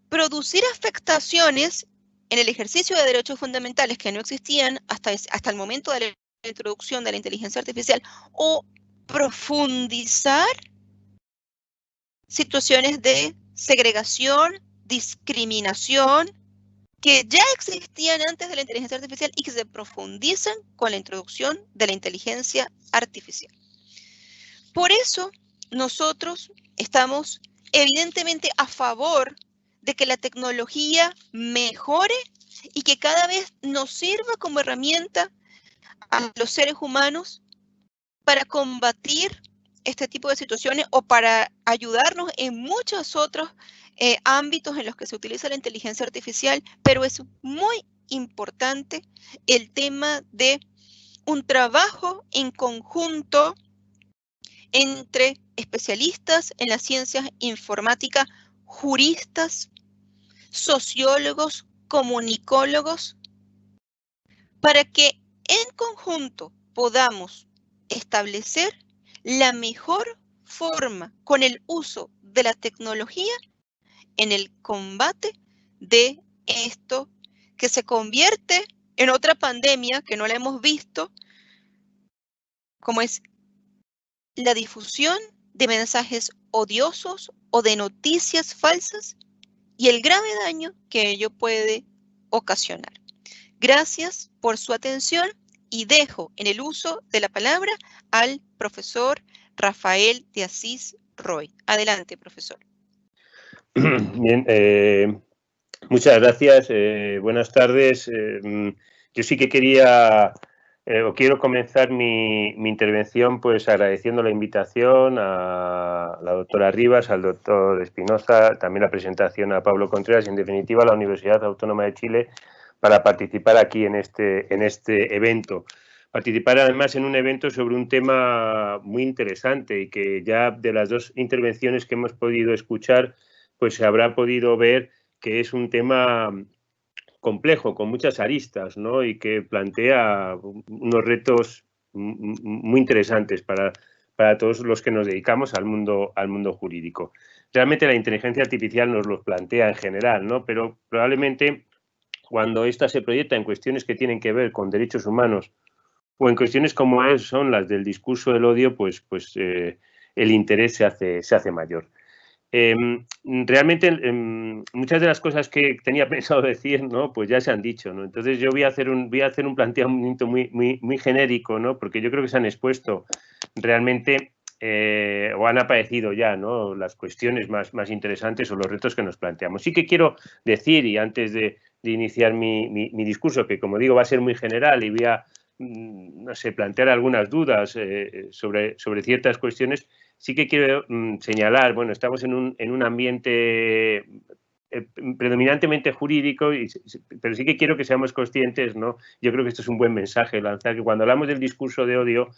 Speaker 3: producir afectaciones en el ejercicio de derechos fundamentales que no existían hasta el momento de la introducción de la inteligencia artificial, o profundizar situaciones de segregación discriminación que ya existían antes de la inteligencia artificial y que se profundizan con la introducción de la inteligencia artificial. Por eso, nosotros estamos evidentemente a favor de que la tecnología mejore y que cada vez nos sirva como herramienta a los seres humanos para combatir este tipo de situaciones o para ayudarnos en muchos otros ámbitos en los que se utiliza la inteligencia artificial, pero es muy importante el tema de un trabajo en conjunto entre especialistas en las ciencias informáticas, juristas, sociólogos, comunicólogos, para que en conjunto podamos establecer la mejor forma con el uso de la tecnología en el combate de esto que se convierte en otra pandemia que no la hemos visto, como es la difusión de mensajes odiosos o de noticias falsas y el grave daño que ello puede ocasionar. Gracias por su atención y dejo en el uso de la palabra al profesor Rafael de Asís Roy. Adelante, profesor.
Speaker 4: Bien, muchas gracias. Buenas tardes. Yo sí que quería o quiero comenzar mi intervención pues agradeciendo la invitación a la doctora Rivas, al doctor Espinoza, también la presentación a Pablo Contreras y en definitiva a la Universidad Autónoma de Chile para participar aquí en este evento. Participar además en un evento sobre un tema muy interesante y que ya de las dos intervenciones que hemos podido escuchar pues se habrá podido ver que es un tema complejo, con muchas aristas, ¿no? Y que plantea unos retos muy interesantes para todos los que nos dedicamos al mundo jurídico. Realmente la inteligencia artificial nos los plantea en general, ¿no? Pero probablemente cuando ésta se proyecta en cuestiones que tienen que ver con derechos humanos o en cuestiones como son las del discurso del odio, pues el interés se hace mayor. Realmente muchas de las cosas que tenía pensado decir, ¿no? Pues ya se han dicho, ¿no? Entonces yo voy a hacer un planteamiento muy genérico, ¿no? Porque yo creo que se han expuesto realmente o han aparecido ya, ¿no? Las cuestiones más interesantes o los retos que nos planteamos. Sí que quiero decir, y antes de iniciar mi discurso, que como digo va a ser muy general y voy a no sé, plantear algunas dudas sobre ciertas cuestiones, sí que quiero señalar, bueno, estamos en un ambiente predominantemente jurídico, pero sí que quiero que seamos conscientes, ¿no? Yo creo que esto es un buen mensaje, lanzar que cuando hablamos del discurso de odio,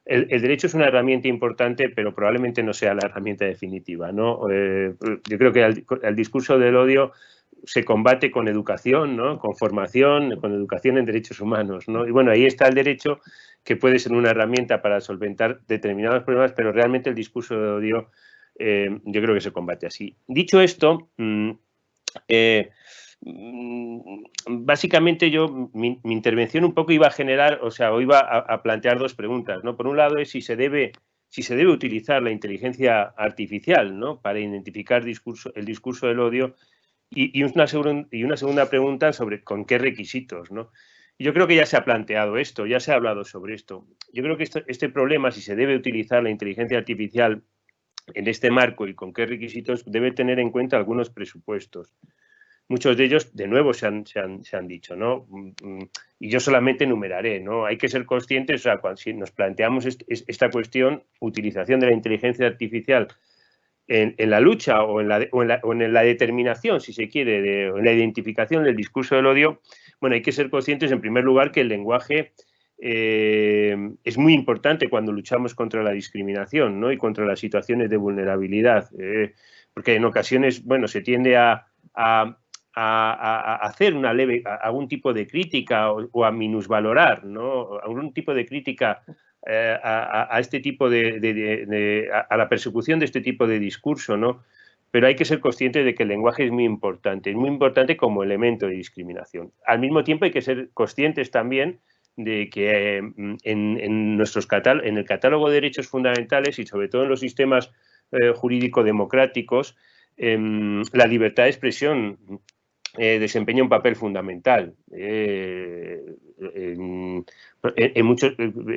Speaker 4: el derecho es una herramienta importante, pero probablemente no sea la herramienta definitiva, ¿no? Yo creo que el discurso del odio se combate con educación, ¿no? Con formación, con educación en derechos humanos, ¿no? Y bueno, ahí está el derecho, que puede ser una herramienta para solventar determinados problemas, pero realmente el discurso de odio yo creo que se combate así. Dicho esto, básicamente mi intervención un poco iba a generar, o sea, o iba a plantear dos preguntas, ¿no? Por un lado es si se debe utilizar la inteligencia artificial, ¿no? Para identificar el discurso del odio. Y una segunda pregunta sobre con qué requisitos, ¿no? Yo creo que ya se ha planteado esto, ya se ha hablado sobre esto. Yo creo que este problema, si se debe utilizar la inteligencia artificial en este marco y con qué requisitos, debe tener en cuenta algunos presupuestos. Muchos de ellos, de nuevo, se han dicho, ¿no? Y yo solamente enumeraré, ¿no? Hay que ser conscientes, o sea, cuando si nos planteamos esta cuestión, utilización de la inteligencia artificial en la lucha o en la determinación, si se quiere, en la identificación del discurso del odio, bueno, hay que ser conscientes, en primer lugar, que el lenguaje es muy importante cuando luchamos contra la discriminación, ¿no? Y contra las situaciones de vulnerabilidad, porque en ocasiones, bueno, se tiende a hacer una leve, algún tipo de crítica o a minusvalorar, ¿no? Algún tipo de crítica a este tipo a la persecución de este tipo de discurso, ¿no? Pero hay que ser consciente de que el lenguaje es muy importante como elemento de discriminación. Al mismo tiempo hay que ser conscientes también de que en el catálogo de derechos fundamentales y sobre todo en los sistemas jurídico-democráticos la libertad de expresión desempeña un papel fundamental. En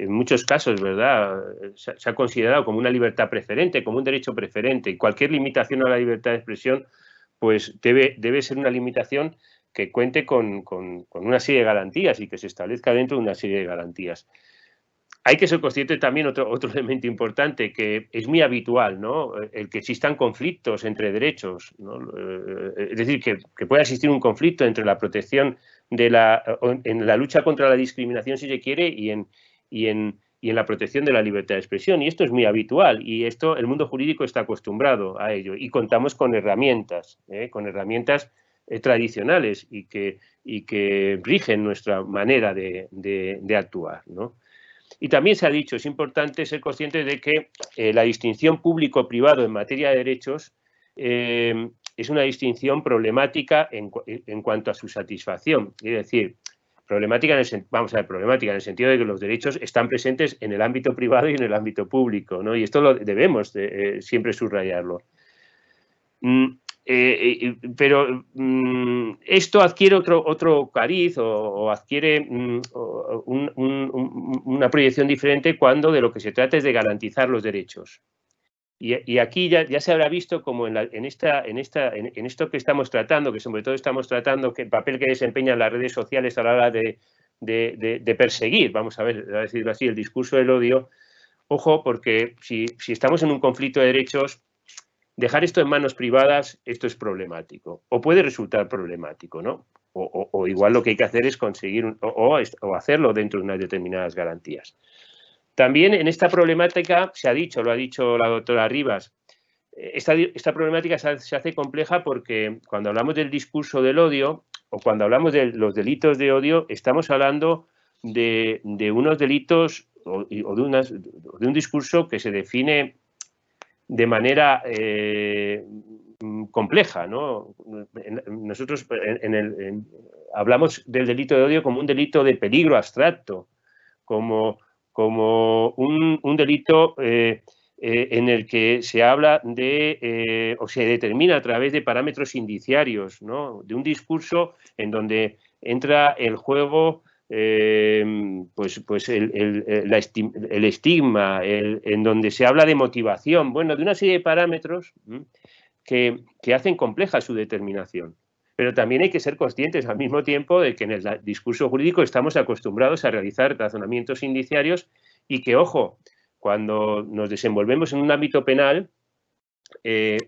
Speaker 4: muchos casos, ¿verdad? Se ha considerado como una libertad preferente, como un derecho preferente, y cualquier limitación a la libertad de expresión pues debe ser una limitación que cuente con una serie de garantías y que se establezca dentro de una serie de garantías. Hay que ser consciente también, otro elemento importante, que es muy habitual, ¿no? El que existan conflictos entre derechos, ¿no? Es decir, que pueda existir un conflicto entre la protección en la lucha contra la discriminación, si se quiere, y en la protección de la libertad de expresión. Y esto es muy habitual, y esto el mundo jurídico está acostumbrado a ello. Y contamos con herramientas tradicionales y que rigen nuestra manera de actuar, ¿no? Y también se ha dicho, es importante ser consciente de que la distinción público-privado en materia de derechos es una distinción problemática en cuanto a su satisfacción. Es decir, problemática en el sentido de que los derechos están presentes en el ámbito privado y en el ámbito público, ¿no? Y esto lo debemos siempre subrayarlo. Pero esto adquiere otro cariz o adquiere una proyección diferente cuando de lo que se trata es de garantizar los derechos. Y aquí ya se habrá visto como en esto que estamos tratando, que sobre todo estamos tratando, que el papel que desempeñan las redes sociales a la hora de perseguir, vamos a decirlo así, el discurso del odio. Ojo, porque si estamos en un conflicto de derechos, dejar esto en manos privadas, esto es problemático, o puede resultar problemático, ¿no? O igual lo que hay que hacer es conseguir, o hacerlo dentro de unas determinadas garantías. También en esta problemática, se ha dicho, lo ha dicho la doctora Rivas, esta problemática se hace compleja porque cuando hablamos del discurso del odio, o cuando hablamos de los delitos de odio, estamos hablando de unos delitos o de un discurso que se define de manera compleja, ¿no? Nosotros hablamos del delito de odio como un delito de peligro abstracto, como un delito en el que se habla o se determina a través de parámetros indiciarios, ¿no? De un discurso en donde entra el juego el estigma, en donde se habla de motivación, bueno, de una serie de parámetros que hacen compleja su determinación. Pero también hay que ser conscientes al mismo tiempo de que en el discurso jurídico estamos acostumbrados a realizar razonamientos indiciarios y que, ojo, cuando nos desenvolvemos en un ámbito penal,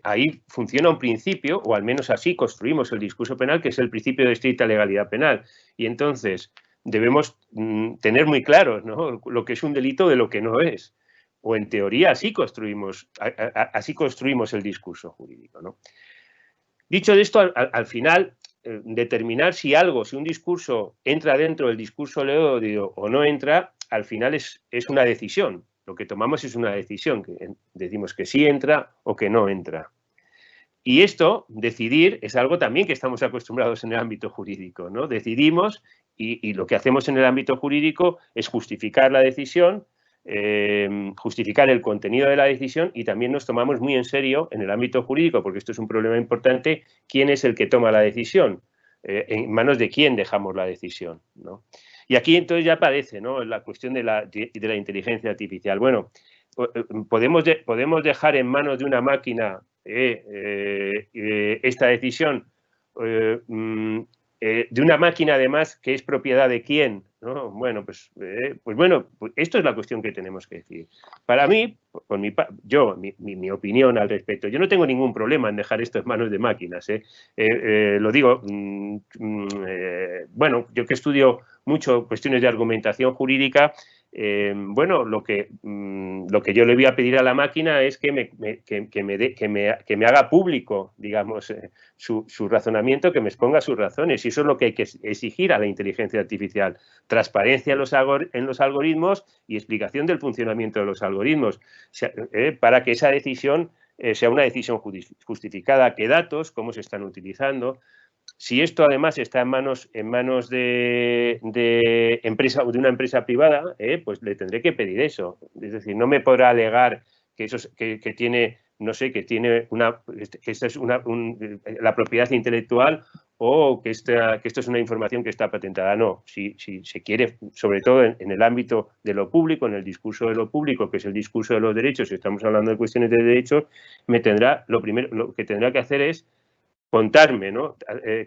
Speaker 4: ahí funciona un principio, o al menos así construimos el discurso penal, que es el principio de estricta legalidad penal. Y entonces debemos tener muy claro, ¿no?, lo que es un delito de lo que no es. O en teoría así construimos el discurso jurídico, ¿no? Dicho esto, al final, determinar si un discurso entra dentro del discurso de odio o no entra, al final es una decisión. Lo que tomamos es una decisión, que decimos que sí entra o que no entra. Y esto, decidir, es algo también que estamos acostumbrados en el ámbito jurídico, ¿no? Decidimos y lo que hacemos en el ámbito jurídico es justificar la decisión, justificar el contenido de la decisión, y también nos tomamos muy en serio en el ámbito jurídico, porque esto es un problema importante, quién es el que toma la decisión, en manos de quién dejamos la decisión, ¿no? Y aquí entonces ya aparece, ¿no?, la cuestión de la inteligencia artificial. Bueno, podemos dejar en manos de una máquina esta decisión, de una máquina además que es propiedad de quién, ¿no? Bueno, pues esto es la cuestión que tenemos que decir. Para mí, mi opinión al respecto, yo no tengo ningún problema en dejar esto en manos de máquinas, lo digo, bueno, yo que estudio mucho cuestiones de argumentación jurídica, bueno, lo que yo le voy a pedir a la máquina es que me haga público, digamos, su razonamiento, que me exponga sus razones, y eso es lo que hay que exigir a la inteligencia artificial: transparencia en los algoritmos y explicación del funcionamiento de los algoritmos, para que esa decisión sea una decisión justificada. ¿Qué datos? ¿Cómo se están utilizando? Si esto además está en manos de una empresa privada, pues le tendré que pedir eso. Es decir, no me podrá alegar que tiene no sé, que tiene que esta es la propiedad intelectual o que esto es una información que está patentada. No, si se quiere, sobre todo en el ámbito de lo público, en el discurso de lo público, que es el discurso de los derechos, si estamos hablando de cuestiones de derechos, lo que tendrá que hacer es contarme, ¿no?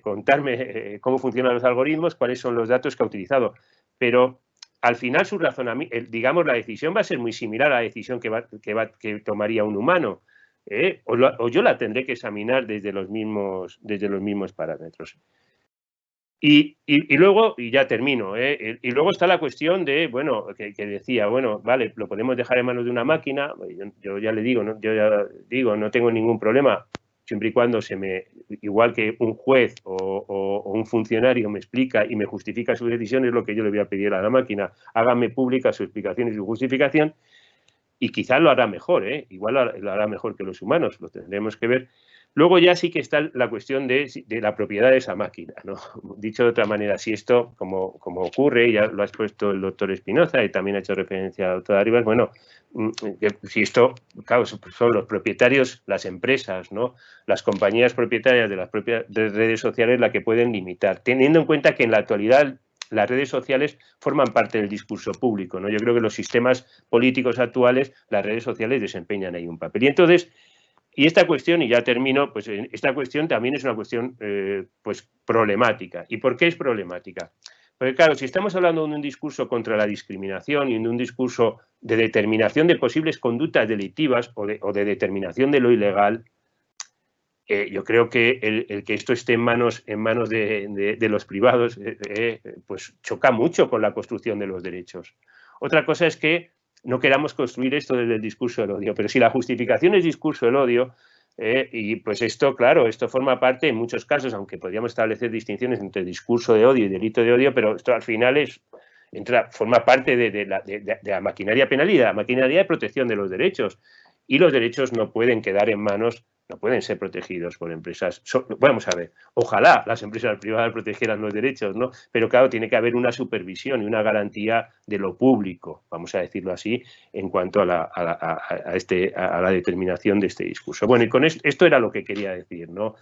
Speaker 4: Contarme cómo funcionan los algoritmos, cuáles son los datos que ha utilizado. Pero al final su razonamiento, digamos, la decisión va a ser muy similar a la decisión que tomaría un humano. O yo la tendré que examinar desde los mismos parámetros. Y luego, y ya termino, y luego está la cuestión de, bueno, que decía, bueno, vale, lo podemos dejar en manos de una máquina, yo ya le digo, no tengo ningún problema, siempre y cuando igual que un juez o un funcionario me explica y me justifica sus decisiones, lo que yo le voy a pedir a la máquina, hágame pública su explicación y su justificación, y quizás lo hará mejor, igual lo hará mejor que los humanos, lo tendremos que ver. Luego ya sí que está la cuestión de la propiedad de esa máquina, ¿no? Dicho de otra manera, si esto, como ocurre, ya lo ha expuesto el doctor Espinoza y también ha hecho referencia a la doctora Arribas, bueno, si esto, claro, son los propietarios, las empresas, ¿no? Las compañías propietarias de las propias redes sociales las que pueden limitar, teniendo en cuenta que en la actualidad las redes sociales forman parte del discurso público, ¿no? Yo creo que los sistemas políticos actuales, las redes sociales desempeñan ahí un papel. Y entonces, y esta cuestión, y ya termino, pues esta cuestión también es una cuestión pues problemática. ¿Y por qué es problemática? Porque claro, si estamos hablando de un discurso contra la discriminación y de un discurso de determinación de posibles conductas delictivas o de determinación de lo ilegal, yo creo que el que esto esté en manos de los privados pues choca mucho con la construcción de los derechos. Otra cosa es que no queramos construir esto desde el discurso del odio, pero si la justificación es discurso del odio, y pues esto, claro, esto forma parte en muchos casos, aunque podríamos establecer distinciones entre discurso de odio y delito de odio, pero esto al final forma parte de la maquinaria penal y de la maquinaria de protección de los derechos. Y los derechos no pueden quedar en manos, no pueden ser protegidos por empresas. Vamos a ver, ojalá las empresas privadas protegieran los derechos, ¿no? Pero claro, tiene que haber una supervisión y una garantía de lo público, vamos a decirlo así, en cuanto a la determinación de este discurso. Bueno, y con esto era lo que quería decir, ¿no?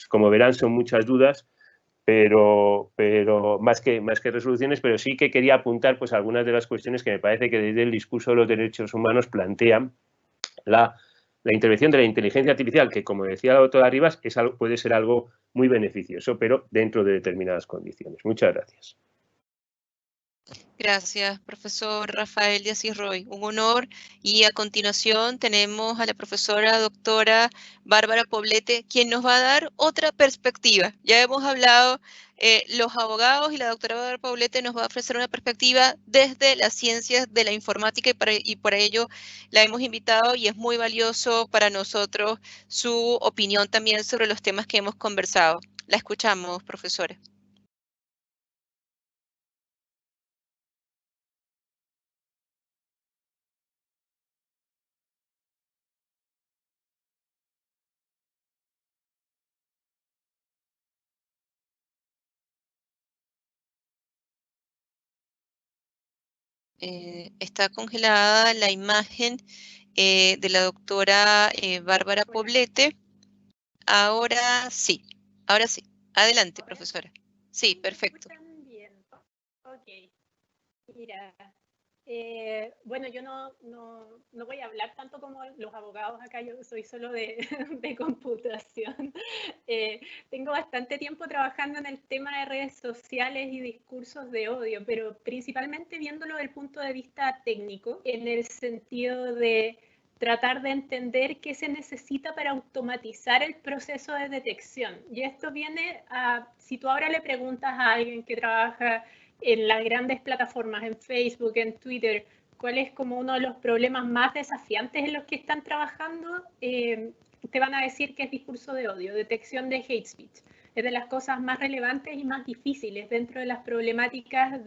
Speaker 4: Como verán, son muchas dudas, pero más que resoluciones, pero sí que quería apuntar pues algunas de las cuestiones que me parece que desde el discurso de los derechos humanos plantean la intervención de la inteligencia artificial, que como decía la doctora Arribas, puede ser algo muy beneficioso, pero dentro de determinadas condiciones. Muchas gracias.
Speaker 3: Gracias, profesor Rafael de Asís Roy. Un honor. Y a continuación tenemos a la profesora doctora Bárbara Poblete, quien nos va a dar otra perspectiva. Ya hemos hablado los abogados y la doctora Bárbara Poblete nos va a ofrecer una perspectiva desde las ciencias de la informática y por ello la hemos invitado y es muy valioso para nosotros su opinión también sobre los temas que hemos conversado. La escuchamos, profesora. Está congelada la imagen de la doctora Bárbara Poblete. Ahora sí. Adelante, profesora. Sí, perfecto.
Speaker 5: Bien. Ok. Mira, bueno, yo no voy a hablar tanto como los abogados acá, yo soy solo de computación. Tengo bastante tiempo trabajando en el tema de redes sociales y discursos de odio, pero principalmente viéndolo desde el punto de vista técnico, en el sentido de tratar de entender qué se necesita para automatizar el proceso de detección. Y esto viene a, si tú ahora le preguntas a alguien que trabaja en las grandes plataformas, en Facebook, en Twitter, cuál es como uno de los problemas más desafiantes en los que están trabajando, te van a decir que es discurso de odio, detección de hate speech. Es de las cosas más relevantes y más difíciles dentro de las problemáticas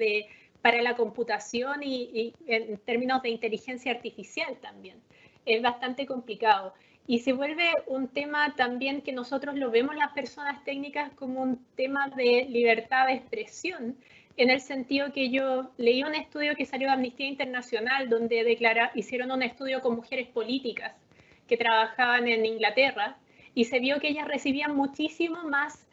Speaker 5: para la computación y en términos de inteligencia artificial también. Es bastante complicado. Y se vuelve un tema también que nosotros lo vemos las personas técnicas como un tema de libertad de expresión, en el sentido que yo leí un estudio que salió de Amnistía Internacional donde hicieron un estudio con mujeres políticas que trabajaban en Inglaterra y se vio que ellas recibían muchísimo más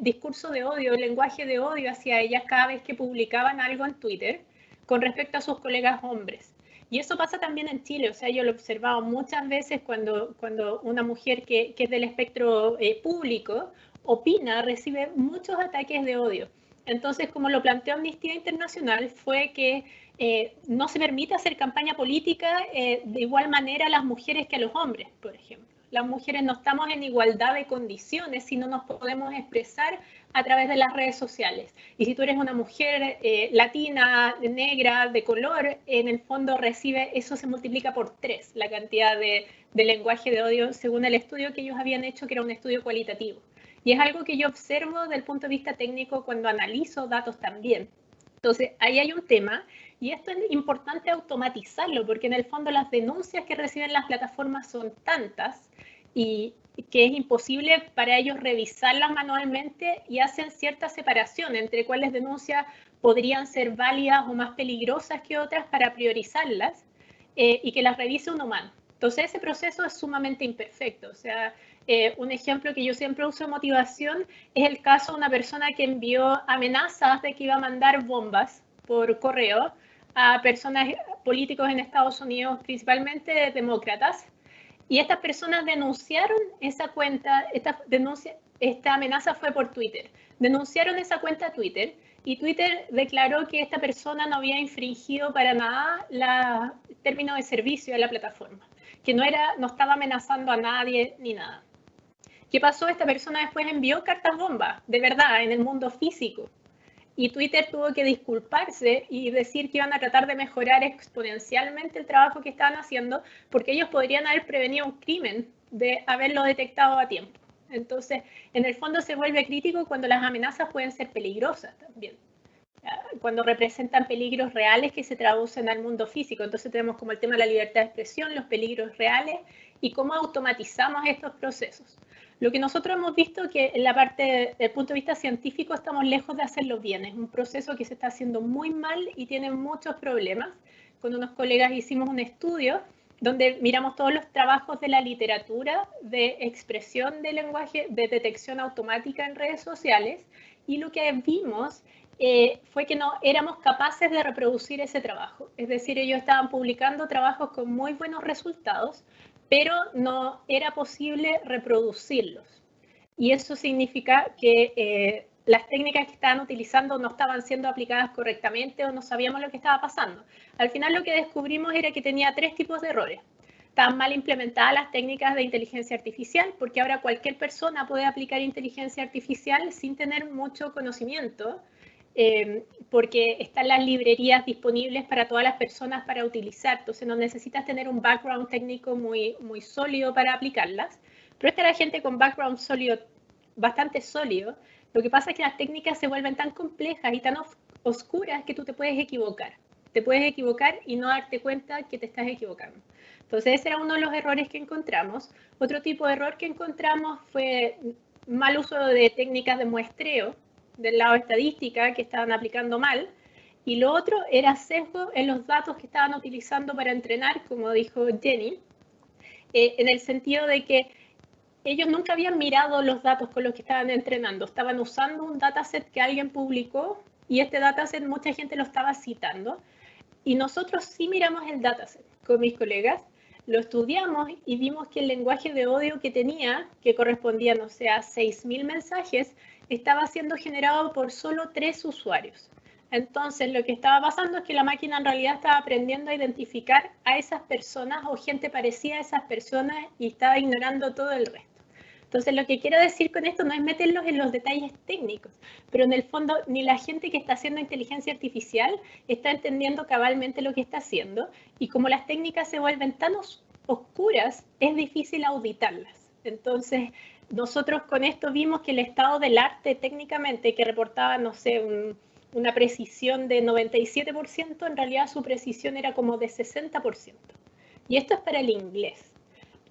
Speaker 5: discurso de odio, lenguaje de odio hacia ellas cada vez que publicaban algo en Twitter con respecto a sus colegas hombres. Y eso pasa también en Chile, o sea, yo lo he observado muchas veces cuando una mujer que es del espectro público opina, recibe muchos ataques de odio. Entonces, como lo planteó Amnistía Internacional, fue que no se permite hacer campaña política de igual manera a las mujeres que a los hombres, por ejemplo. Las mujeres no estamos en igualdad de condiciones si no nos podemos expresar a través de las redes sociales. Y si tú eres una mujer latina, negra, de color, en el fondo eso se multiplica por 3, la cantidad de lenguaje de odio, según el estudio que ellos habían hecho, que era un estudio cualitativo. Y es algo que yo observo desde el punto de vista técnico cuando analizo datos también. Entonces, ahí hay un tema, y esto es importante automatizarlo, porque en el fondo las denuncias que reciben las plataformas son tantas y que es imposible para ellos revisarlas manualmente y hacen cierta separación entre cuáles denuncias podrían ser válidas o más peligrosas que otras para priorizarlas y que las revise un humano. Entonces, ese proceso es sumamente imperfecto. O sea, un ejemplo que yo siempre uso de motivación es el caso de una persona que envió amenazas de que iba a mandar bombas por correo a personas políticos en Estados Unidos, principalmente demócratas, y estas personas denunciaron esa cuenta, esta amenaza fue por Twitter, denunciaron esa cuenta a Twitter, y Twitter declaró que esta persona no había infringido para nada el término de servicio de la plataforma, que no estaba amenazando a nadie ni nada. ¿Qué pasó? Esta persona después envió cartas bomba, de verdad, en el mundo físico. Y Twitter tuvo que disculparse y decir que iban a tratar de mejorar exponencialmente el trabajo que estaban haciendo, porque ellos podrían haber prevenido un crimen de haberlo detectado a tiempo. Entonces, en el fondo se vuelve crítico cuando las amenazas pueden ser peligrosas también, cuando representan peligros reales que se traducen al mundo físico. Entonces tenemos como el tema de la libertad de expresión, los peligros reales y cómo automatizamos estos procesos. Lo que nosotros hemos visto que en la parte del punto de vista científico estamos lejos de hacerlo bien. Es un proceso que se está haciendo muy mal y tiene muchos problemas. Con unos colegas hicimos un estudio donde miramos todos los trabajos de la literatura de expresión de lenguaje, de detección automática en redes sociales, y lo que vimos fue que no éramos capaces de reproducir ese trabajo. Es decir, ellos estaban publicando trabajos con muy buenos resultados, pero no era posible reproducirlos. Y eso significa que las técnicas que estaban utilizando no estaban siendo aplicadas correctamente o no sabíamos lo que estaba pasando. Al final lo que descubrimos era que tenía 3 tipos de errores. Estaban mal implementadas las técnicas de inteligencia artificial, porque ahora cualquier persona puede aplicar inteligencia artificial sin tener mucho conocimiento, porque están las librerías disponibles para todas las personas para utilizar. Entonces no necesitas tener un background técnico muy, muy sólido para aplicarlas. Pero esta era gente con background sólido, bastante sólido. Lo que pasa es que las técnicas se vuelven tan complejas y tan oscuras que tú te puedes equivocar. Te puedes equivocar y no darte cuenta que te estás equivocando. Entonces ese era uno de los errores que encontramos. Otro tipo de error que encontramos fue mal uso de técnicas de muestreo del lado estadística que estaban aplicando mal, y lo otro era sesgo en los datos que estaban utilizando para entrenar, como dijo Jenny, en el sentido de que ellos nunca habían mirado los datos con los que estaban entrenando, estaban usando un dataset que alguien publicó y este dataset mucha gente lo estaba citando, y nosotros sí miramos el dataset con mis colegas, lo estudiamos y vimos que el lenguaje de odio que tenía, que correspondía, no sé, a 6.000 mensajes, estaba siendo generado por solo 3 usuarios. Entonces, lo que estaba pasando es que la máquina en realidad estaba aprendiendo a identificar a esas personas o gente parecida a esas personas y estaba ignorando todo el resto. Entonces, lo que quiero decir con esto no es meterlos en los detalles técnicos, pero en el fondo ni la gente que está haciendo inteligencia artificial está entendiendo cabalmente lo que está haciendo, y como las técnicas se vuelven tan oscuras, es difícil auditarlas. Entonces, nosotros con esto vimos que el estado del arte técnicamente, que reportaba, no sé, una precisión de 97%, en realidad su precisión era como de 60%. Y esto es para el inglés.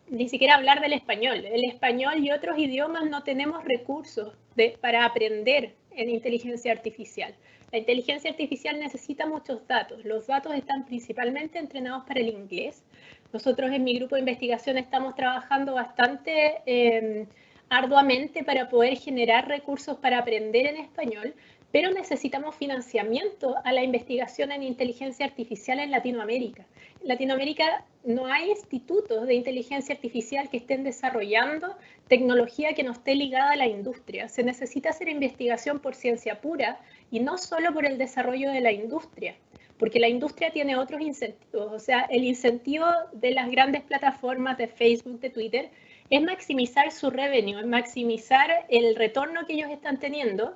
Speaker 5: Ni siquiera hablar del español. El español y otros idiomas no tenemos recursos para aprender en inteligencia artificial. La inteligencia artificial necesita muchos datos. Los datos están principalmente entrenados para el inglés. Nosotros en mi grupo de investigación estamos trabajando bastante arduamente para poder generar recursos para aprender en español, pero necesitamos financiamiento a la investigación en inteligencia artificial en Latinoamérica. En Latinoamérica no hay institutos de inteligencia artificial que estén desarrollando tecnología que no esté ligada a la industria. Se necesita hacer investigación por ciencia pura y no solo por el desarrollo de la industria, porque la industria tiene otros incentivos. O sea, el incentivo de las grandes plataformas de Facebook, de Twitter, es maximizar su revenue, es maximizar el retorno que ellos están teniendo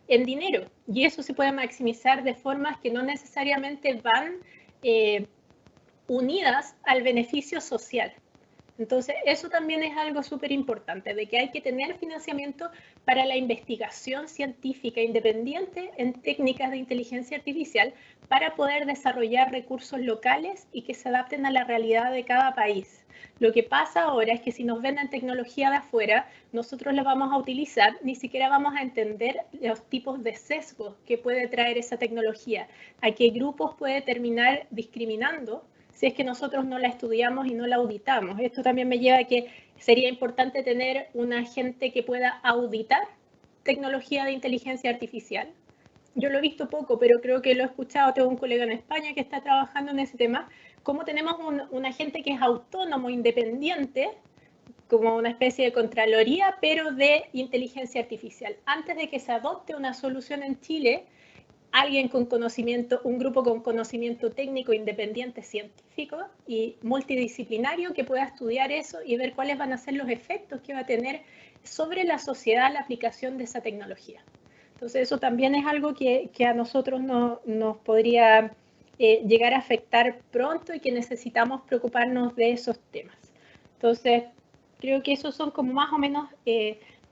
Speaker 5: en dinero, y eso se puede maximizar de formas que no necesariamente van unidas al beneficio social. Entonces, eso también es algo súper importante, de que hay que tener financiamiento para la investigación científica independiente en técnicas de inteligencia artificial para poder desarrollar recursos locales y que se adapten a la realidad de cada país. Lo que pasa ahora es que si nos venden tecnología de afuera, nosotros la vamos a utilizar, ni siquiera vamos a entender los tipos de sesgos que puede traer esa tecnología, a qué grupos puede terminar discriminando si es que nosotros no la estudiamos y no la auditamos. Esto también me lleva a que sería importante tener una gente que pueda auditar tecnología de inteligencia artificial. Yo lo he visto poco, pero creo que lo he escuchado. Tengo un colega en España que está trabajando en ese tema. Cómo tenemos un agente que es autónomo, independiente, como una especie de contraloría, pero de inteligencia artificial. Antes de que se adopte una solución en Chile, alguien con conocimiento, un grupo con conocimiento técnico independiente, científico y multidisciplinario que pueda estudiar eso y ver cuáles van a ser los efectos que va a tener sobre la sociedad la aplicación de esa tecnología. Entonces eso también es algo que a nosotros nos podría llegar a afectar pronto y que necesitamos preocuparnos de esos temas. Entonces creo que esos son como más o menos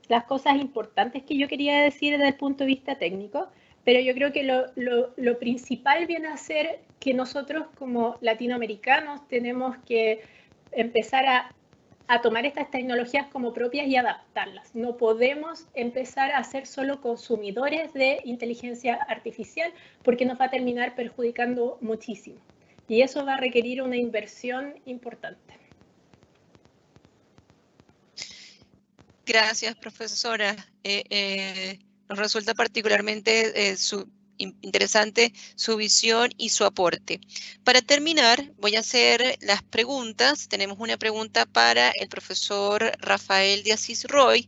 Speaker 5: las cosas importantes que yo quería decir desde el punto de vista técnico. Pero yo creo que lo principal viene a ser que nosotros como latinoamericanos tenemos que empezar a tomar estas tecnologías como propias y adaptarlas. No podemos empezar a ser solo consumidores de inteligencia artificial porque nos va a terminar perjudicando muchísimo. Y eso va a requerir una inversión importante.
Speaker 3: Gracias, profesora. Nos resulta particularmente interesante su visión y su aporte. Para terminar, voy a hacer las preguntas. Tenemos una pregunta para el profesor Rafael de Asís Roy,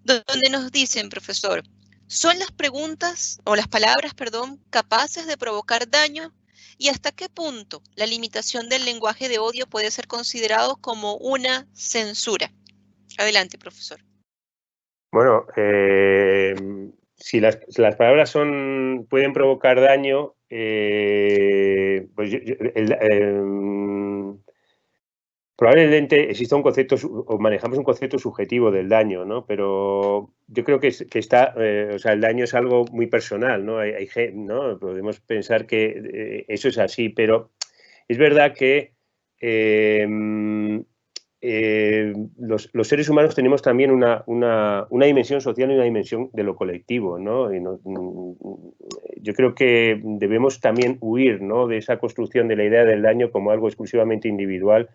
Speaker 3: donde nos dicen, profesor, ¿son las preguntas o las palabras, perdón, capaces de provocar daño? ¿Y hasta qué punto la limitación del lenguaje de odio puede ser considerado como una censura? Adelante, profesor.
Speaker 4: Bueno, si las palabras pueden provocar daño, pues probablemente exista un concepto, o manejamos un concepto subjetivo del daño, ¿no? Pero yo creo que está, o sea, el daño es algo muy personal, ¿no? ¿no? Podemos pensar que eso es así, pero es verdad que los seres humanos tenemos también una dimensión social y una dimensión de lo colectivo, ¿no? Yo creo que debemos también huir, ¿no?, de esa construcción de la idea del daño como algo exclusivamente individual,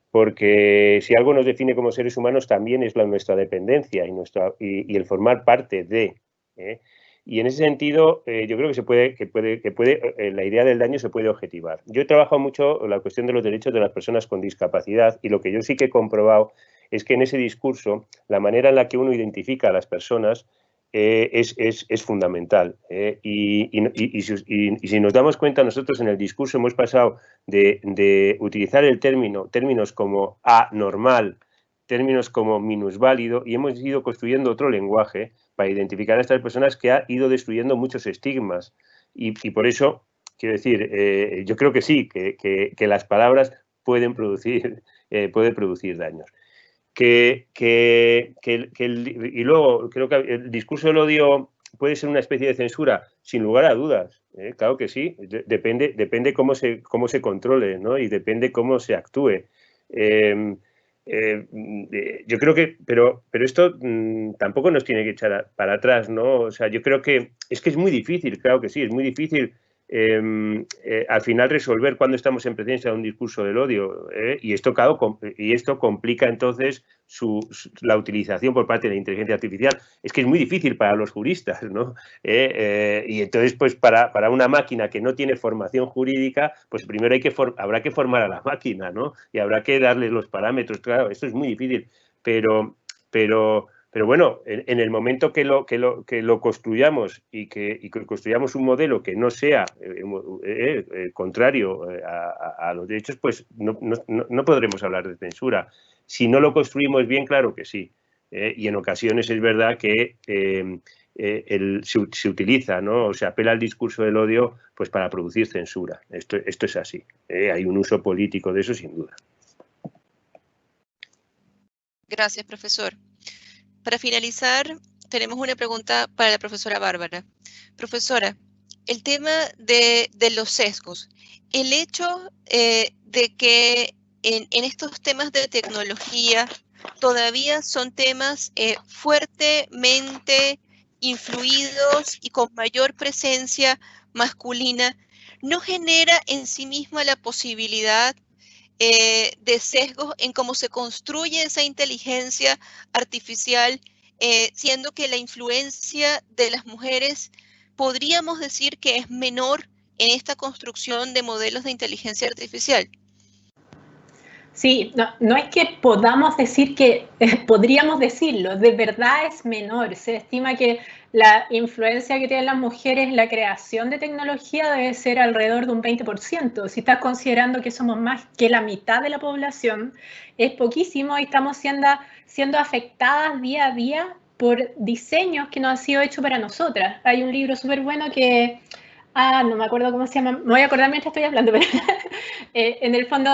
Speaker 4: porque si algo nos define como seres humanos también es nuestra dependencia y el formar parte de. Y en ese sentido, yo creo que la idea del daño se puede objetivar. Yo he trabajado mucho la cuestión de los derechos de las personas con discapacidad y lo que yo sí que he comprobado es que en ese discurso la manera en la que uno identifica a las personas es fundamental. Y si nos damos cuenta, nosotros en el discurso hemos pasado de utilizar términos como anormal, términos como minusválido, y hemos ido construyendo otro lenguaje para identificar a estas personas que ha ido destruyendo muchos estigmas. Y por eso, quiero decir, yo creo que sí, que las palabras pueden producir daños. Y luego, creo que el discurso del odio puede ser una especie de censura, sin lugar a dudas. Claro que sí, depende cómo se controle, ¿no? Y depende cómo se actúe. yo creo que, pero esto tampoco nos tiene que echar para atrás, ¿no? O sea, yo creo que es muy difícil, claro que sí, es muy difícil al final resolver cuando estamos en presencia de un discurso del odio, y esto complica entonces la utilización por parte de la inteligencia artificial. Es que es muy difícil para los juristas, ¿no? Y entonces, pues para una máquina que no tiene formación jurídica, pues primero habrá que formar a la máquina, ¿no? Y habrá que darle los parámetros. Claro, esto es muy difícil, pero bueno, en el momento que lo construyamos y que construyamos un modelo que no sea contrario a los derechos, pues no podremos hablar de censura. Si no lo construimos bien, claro que sí. Y en ocasiones es verdad que se utiliza, ¿no? O se apela al discurso del odio pues para producir censura. Esto es así. Hay un uso político de eso, sin duda.
Speaker 3: Gracias, profesor. Para finalizar, tenemos una pregunta para la profesora Bárbara. Profesora, el tema de los sesgos. El hecho de que en estos temas de tecnología todavía son temas fuertemente influidos y con mayor presencia masculina, ¿no genera en sí misma la posibilidad de sesgos en cómo se construye esa inteligencia artificial, siendo que la influencia de las mujeres podríamos decir que es menor en esta construcción de modelos de inteligencia artificial?
Speaker 5: Sí, no es que podamos decir que podríamos decirlo, de verdad es menor. Se estima que la influencia que tienen las mujeres en la creación de tecnología debe ser alrededor de un 20%. Si estás considerando que somos más que la mitad de la población, es poquísimo y estamos siendo afectadas día a día por diseños que no han sido hechos para nosotras. Hay un libro súper bueno que... no me acuerdo cómo se llama, me voy a acordar mientras estoy hablando, pero en el fondo,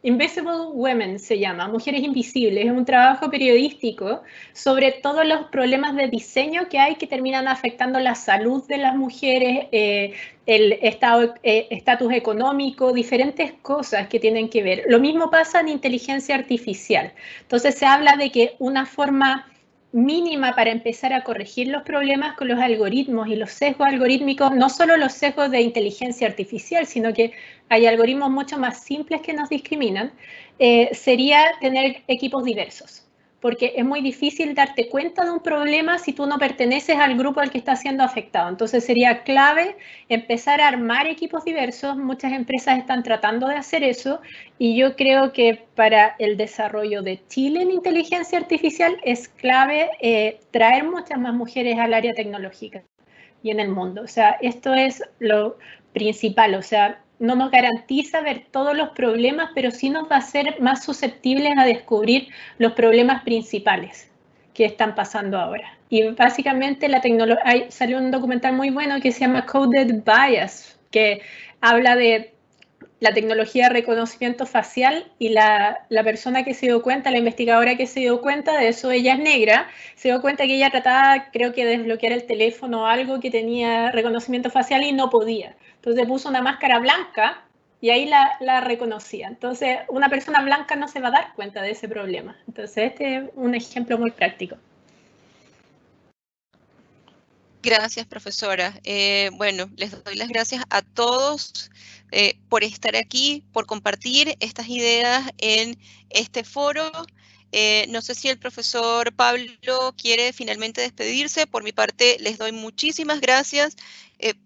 Speaker 5: Invisible Women se llama, Mujeres Invisibles, es un trabajo periodístico sobre todos los problemas de diseño que hay que terminan afectando la salud de las mujeres, el estatus económico, diferentes cosas que tienen que ver. Lo mismo pasa en inteligencia artificial. Entonces se habla de que una forma mínima para empezar a corregir los problemas con los algoritmos y los sesgos algorítmicos, no solo los sesgos de inteligencia artificial, sino que hay algoritmos mucho más simples que nos discriminan, sería tener equipos diversos. Porque es muy difícil darte cuenta de un problema si tú no perteneces al grupo al que está siendo afectado. Entonces sería clave empezar a armar equipos diversos. Muchas empresas están tratando de hacer eso y yo creo que para el desarrollo de Chile en inteligencia artificial es clave traer muchas más mujeres al área tecnológica y en el mundo. O sea, esto es lo principal. O sea, no nos garantiza ver todos los problemas, pero sí nos va a hacer más susceptibles a descubrir los problemas principales que están pasando ahora. Y básicamente la tecnología, salió un documental muy bueno que se llama Coded Bias, que habla de la tecnología de reconocimiento facial y la persona que se dio cuenta, la investigadora que se dio cuenta de eso, ella es negra, se dio cuenta que ella trataba, creo que de desbloquear el teléfono o algo que tenía reconocimiento facial y no podía. Entonces puso una máscara blanca y ahí la reconocía. Entonces una persona blanca no se va a dar cuenta de ese problema. Entonces este es un ejemplo muy práctico.
Speaker 3: Gracias, profesora. Bueno, les doy las gracias a todos por estar aquí, por compartir estas ideas en este foro. No sé si el profesor Pablo quiere finalmente despedirse. Por mi parte, les doy muchísimas gracias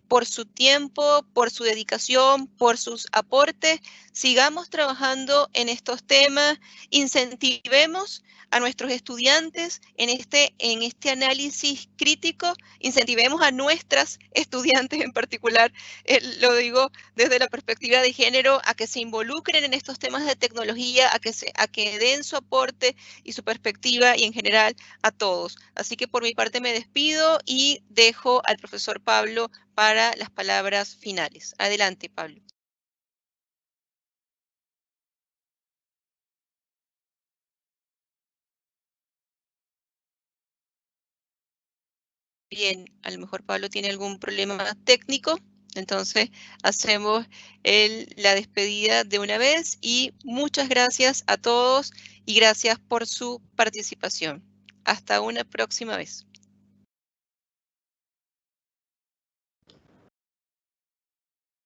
Speaker 3: por su tiempo, por su dedicación, por sus aportes. Sigamos trabajando en estos temas, incentivemos a nuestros estudiantes en este análisis crítico, incentivemos a nuestras estudiantes en particular, lo digo desde la perspectiva de género, a que se involucren en estos temas de tecnología, a que den su aporte y su perspectiva y en general a todos. Así que por mi parte me despido y dejo al profesor Pablo para las palabras finales. Adelante, Pablo. Bien, a lo mejor Pablo tiene algún problema técnico, entonces hacemos la despedida de una vez y muchas gracias a todos y gracias por su participación. Hasta una próxima vez.